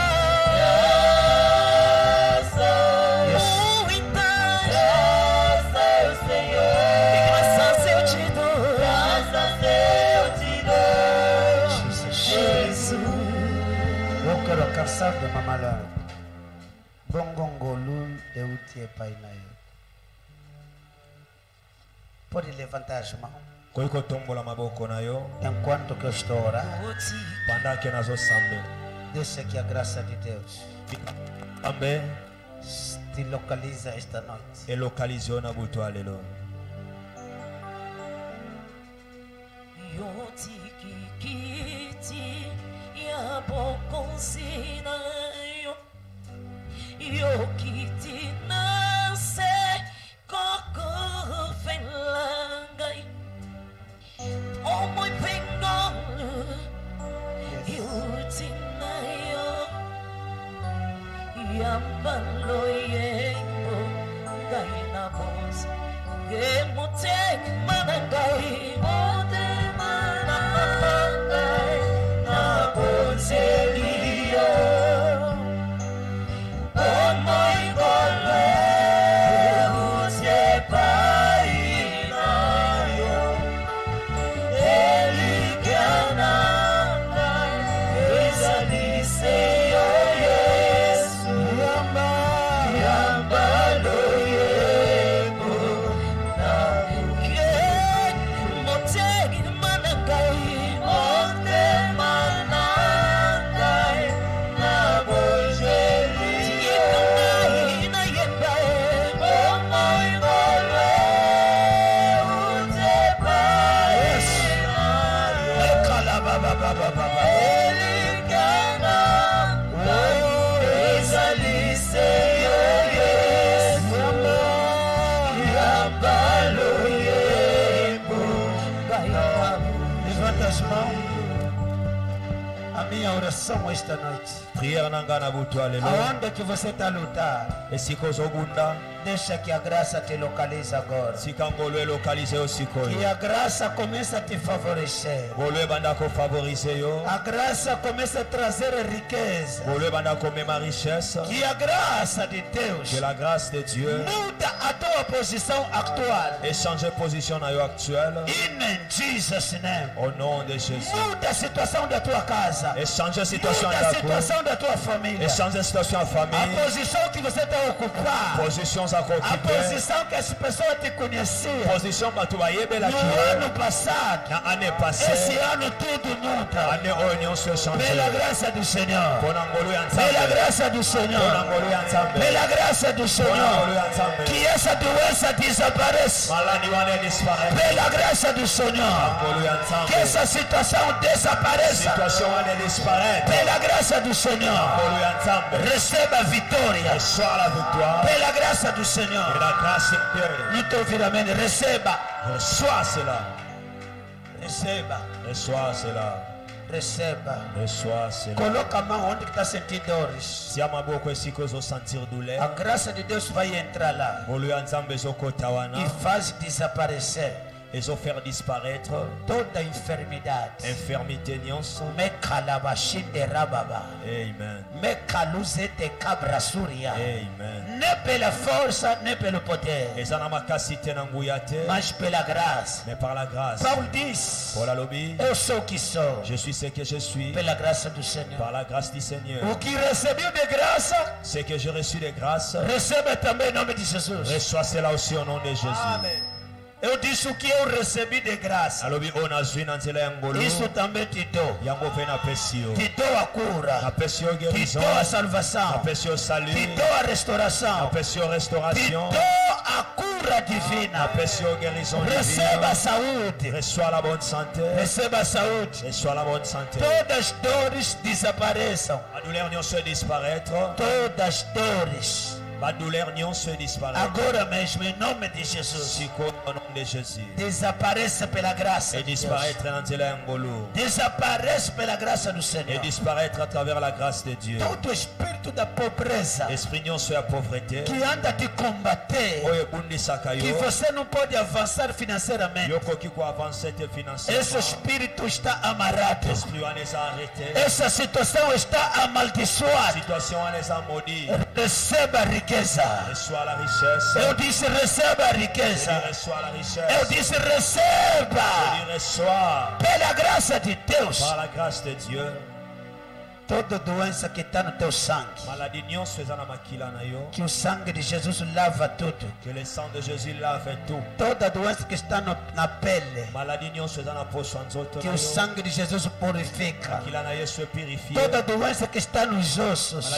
Cansado mamala bongongolu eutie painayo. Pode levantar as mãos enquanto que eu estou orando. Deixa que a graça de Deus te localiza esta noite. E localizou na buto alelo. Yo kiti nase koko fenlangai omoy pengol yutinayo yambalo yembo gaina bos gemoteng manangai mote manangai na bonselio. A minha oração esta noite, Aonde que você está a lutar, deixa que a graça te localize agora. Que a graça comece a te favorecer. A graça comece a trazer riqueza. Que a graça de Deus muda a tua posição atual. In Jesus name. Au nom de Jésus. Muda a situação da tua casa. Échange a situação Muda da a situação da tua família. Échange a situação da A família. posição que você está a ocupar. Posições a A occuper. posição que as pessoas te conheciam. Position batu bayebela No ki. ano passado. Na année Esse passée. ano tudo muda. Année oignon se change. Pela graça do Senhor. Pona ngolo ya Pela nzambe. graça do Pona Senhor. ngolo ya nzambe. Pela graça do Pona ngolo Senhor. ya nzambe. Que essa doença desapareça. Maladi wana disparaît. Pela graça do Senhor. Ngolo ya Que nzambe. essa situação desapareça. Situation wana disparaît. Pela graça do Senhor. Ngolo ya nzambe. Receba a vitória. Reçois la victoire. Pela graça do Et Senhor. la grâce de Dieu. Não estou ouvindo amém. Receba. Reçois cela. Receba. Reçois cela. Receba. Reçois cela. Coloca a mão onde está sentindo dores. Si amaboko esiko zo sentir A douleur. graça de Deus vai entrar lá Ngolo ya nzambe ezokota wana. e faz desaparecer Ezofaire disparaître. toda enfermidade. Infirmité nyonso. Mekalabashinde rababa. Amen. Mekaluzete kabrasuria. Amen. Nem pela força, nem pelo poder, Eza na makasi te na nguya te. mas pela graça. Mais par la grâce. Paulo diz: Pour la lobby. eu sou o que sou, Je suis ce que je suis. pela graça do Senhor. Par la grâce du Seigneur. O que recebeu de graça, Ce que j'ai reçu de grâce. recebe também em nome de Jesus. Reçois cela aussi au nom de Jésus. Amém. Eu disse o que eu recebi de graça. Isso também te dou. Te dou a cura. Te dou a salvação. Te dou a restauração. Te dou a cura divina. Receba a saúde. Receba a saúde. Todas as dores desapareçam. Todas as dores. Agora mesmo, em nome de Jesus, desapareça pela graça de Deus. Desaparece pela graça do Senhor. Todo espírito da pobreza que anda te combater, que você não pode avançar financeiramente, esse espírito está amarrado. Essa situação está amaldiçoada. Receba a riqueza. Eu disse receba a riqueza. Eu disse receba pela graça de Deus. Toda doença que está no teu sangue, que o sangue de Jesus lava tudo. Toda doença que está na pele, que o sangue de Jesus purifica. Toda doença que está nos ossos,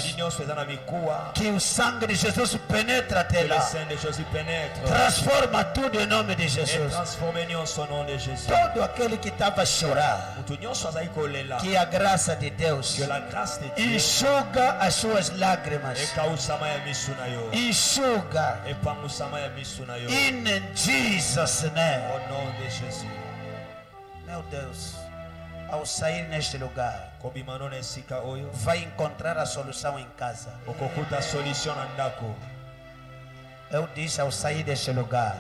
que o sangue de Jesus penetra até lá. Transforma tudo em nome de Jesus. Todo aquele que estava a chorar, que a graça de Deus enxuga as suas lágrimas. Enxuga. In Jesus' name. Meu Deus, ao sair neste lugar, vai encontrar a solução em casa. Eu disse ao sair deste lugar,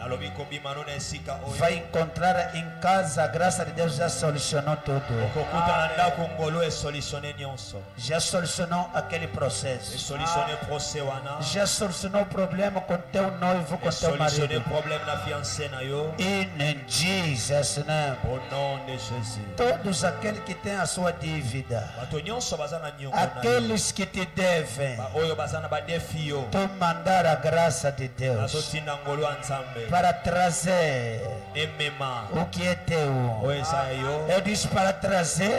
vai encontrar em casa, a graça de Deus já solucionou tudo. Já solucionou aquele processo. Já solucionou o problema com teu noivo, com teu marido. In Jesus' name. Todos aqueles que têm a sua dívida, aqueles que te devem, tu mandar a graça de Deus para trazer o que é teu. Eu disse para trazer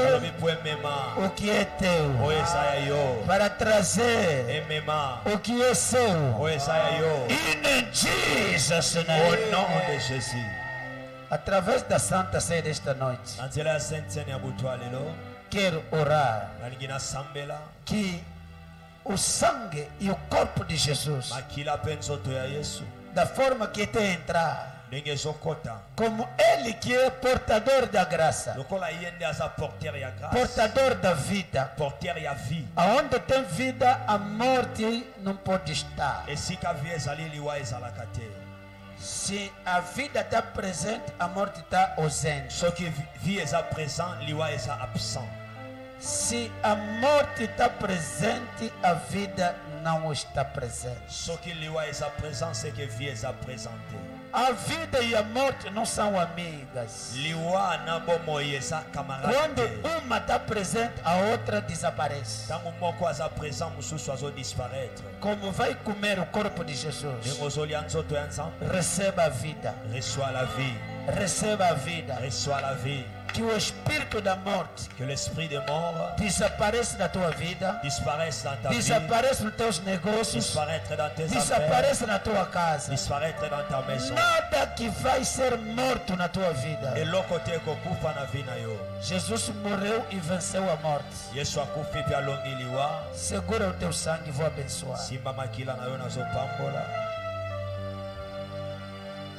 o que é teu, para trazer o que é seu. In Jesus' name. Através da Santa Ceia desta noite, quero orar que o sangue e o corpo de Jesus, da forma que tem entrar, como ele que é portador da graça, portador da vida, aonde tem vida, a morte não pode estar. Se a vida está presente, a morte está ausente. Se a morte está presente, a vida não está presente. A vida e a morte não são amigas. Quando uma está presente, a outra desaparece. Como vai comer o corpo de Jesus, receba a vida. Receba a vida. Que o espírito da morte desapareça da tua vida, desapareça nos teus negócios, desapareça na tua casa. Nada que vai ser morto na tua vida. Jesus morreu e venceu a morte. Segura o teu sangue e vou abençoar.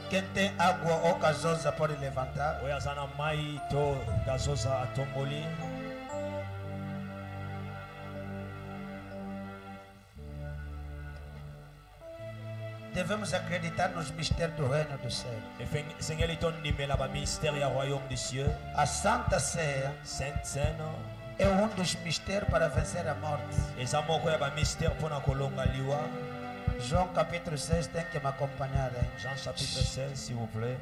Quem tem água ou gasosa pode levantar. Devemos acreditar nos mistérios do reino do céu. A Santa Ceia é um dos mistérios para vencer a morte. João capítulo 6, tem que me acompanhar aí. Jean chapitre 16, s'il vous plaît.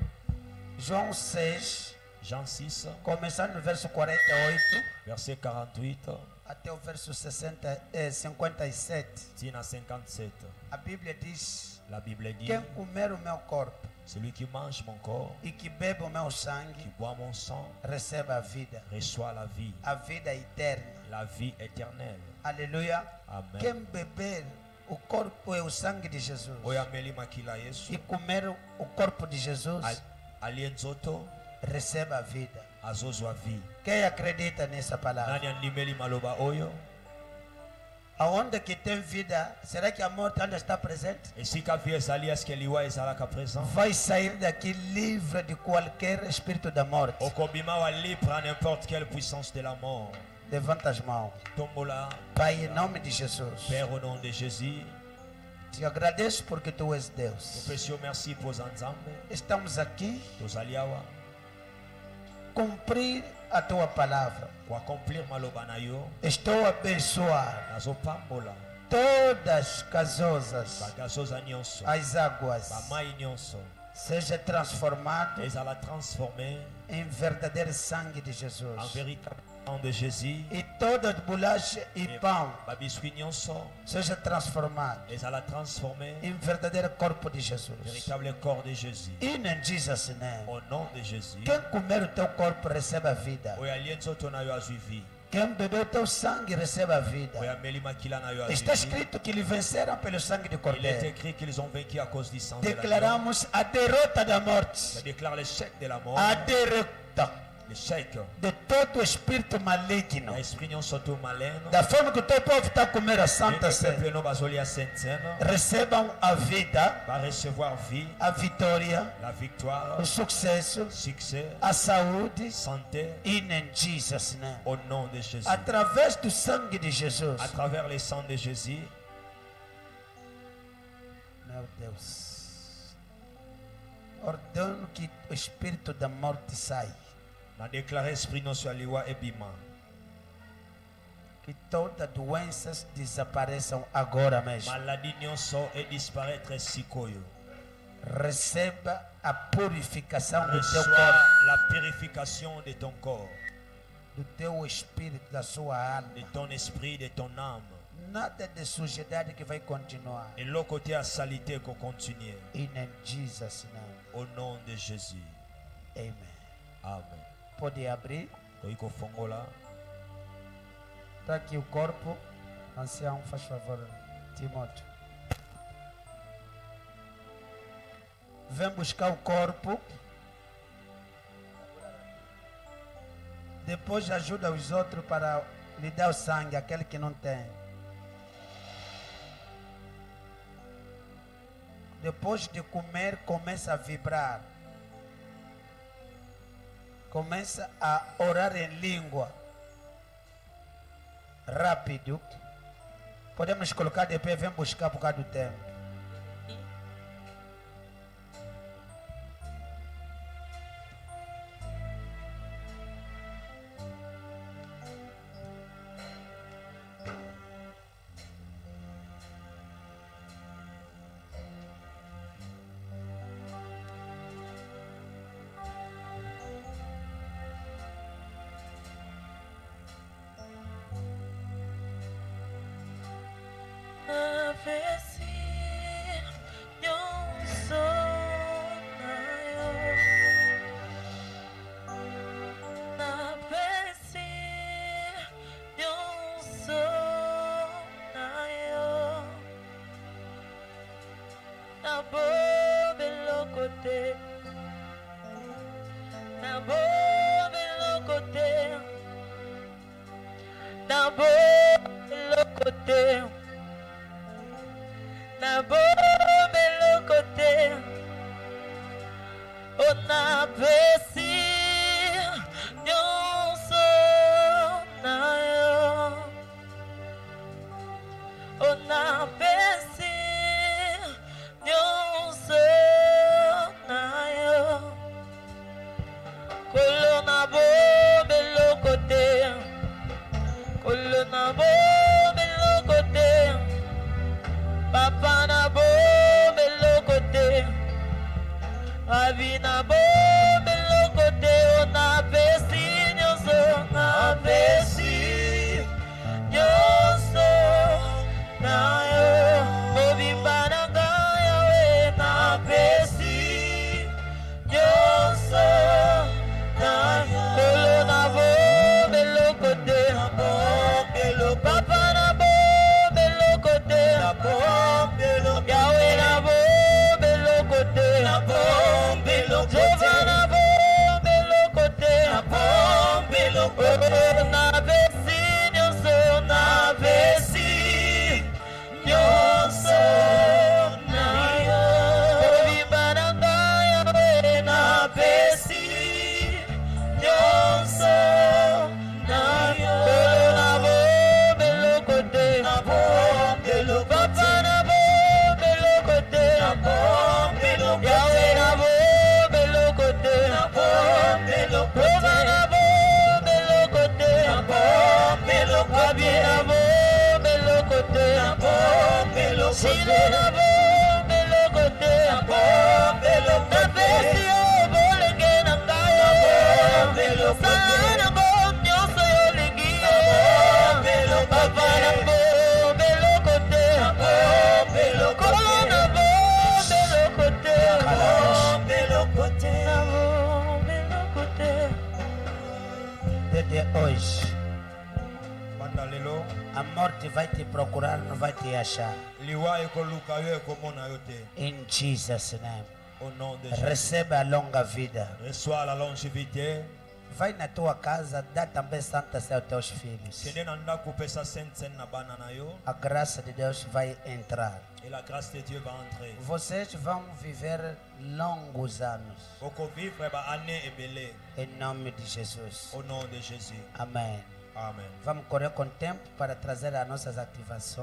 João 6, Jean 6, começando no verso 48, verset 48, até o verso 57. tina 57. A Bíblia diz: La Bible dit, quem comer o meu corpo celui qui mange mon corps, e que bebe o meu qui sangue, boit mon sang, recebe a vida reçoit la vida éternelle. Aleluia. Amen. Quem beber o corpo e o sangue de Jesus Oyo ameli makila Yesu, e comer o corpo de Jesus, alie nzoto, recebe a vida. azozwa vie. Quem acredita nessa palavra? Nani andimeli maloba oyo? Aonde que tem vida, será que a morte ainda está presente? Esika vie ezali, eske liwa ezalaka présent? Vai sair daqui livre de qualquer espírito da morte. Okobima wa libre à n'importe quelle puissance de la mort. Levanta as mãos. Tombola, Pai, em nome de Jesus, Père, au nom de Jésus, te agradeço porque tu és nous Deus. précieux merci pour Zanzambe, Estamos aqui Tozaliawa, cumprir a tua palavra. pour accomplir maloba na yo, Estou a abençoar nazopambola, todas casosas, bagazoza nyonso, as águas, bamai nyonso, seja transformado ezala transformé em verdadeiro sangue de en Jesus. véritable sang de Jésus, E toda bolacha e pão babiscuit nyonso, seja transformado ezala transformé em verdadeiro corpo de Jesus. véritable corps de Jésus. In Jesus' name. Au nom de Jésus, Quem comer o teu corpo recebe a vida. oyo alie nzoto na yo azwi vie, Quem beber o teu sangue recebe a vida. oyo ameli makila na yo azwi Está vie. escrito que eles venceram pelo sangue de Il est Cordeiro. écrit qu'ils ont vaincu à cause du sang de l'agneau. Declaramos a derrota da Ça morte. déclare l'échec de la mort, A derrota l'échec de todo espírito maligno. l'esprit non soto maleno, Da forma que o teu povo está a comer a et Santa le Ceia. peuple no basoli à Sainte-Seine Recebam a vida, va recevoir vie, a vitória, la victoire, o sucesso, succès, a saúde. santé, In Jesus' name. au nom de Jésus. Através do sangue de Jesus. À travers les sangs de Jésus, Meu Deus. Ordeno que o espírito da morte saia. on a déclaré esprit non sur liwa et bima. Que todas doenças desapareçam agora mesmo. Maladie non sort et disparaître sikoyo. Receba a purificação do teu Reçois corpo, la purification de ton corps, do teu espírito, da sua alma. de ton esprit, de ton âme. Nada de sujidade que vai continuar. Et l'autre côté à salité qu'on continue. In Jesus' name. Au nom de Jésus. Amen. Amen. Pode abrir. Toiko fongola. Está aqui o corpo. Ancião, faz favor, Timóteo. Vem buscar o corpo. Depois ajuda os outros para lhe dar o sangue, aquele que não tem. Depois de comer, começa a vibrar. Começa a orar em língua. Rápido. Podemos colocar de pé, vem buscar por causa do tempo. Papa na bo Desde hoje, a morte vai te procurar, não vai te achar. In Jesus' name. Au nom de Jésus. Receba a longa vida. Reçois la longévité. Vai na tua casa, dá também santa aos teus filhos. A graça de Deus vai entrar. Et la grâce de Dieu va entrer. Vocês vão viver longos anos. Em nome de Jesus. Au nom de Jésus. Amém. Amen. Vamos correr com tempo para trazer as nossas ativações.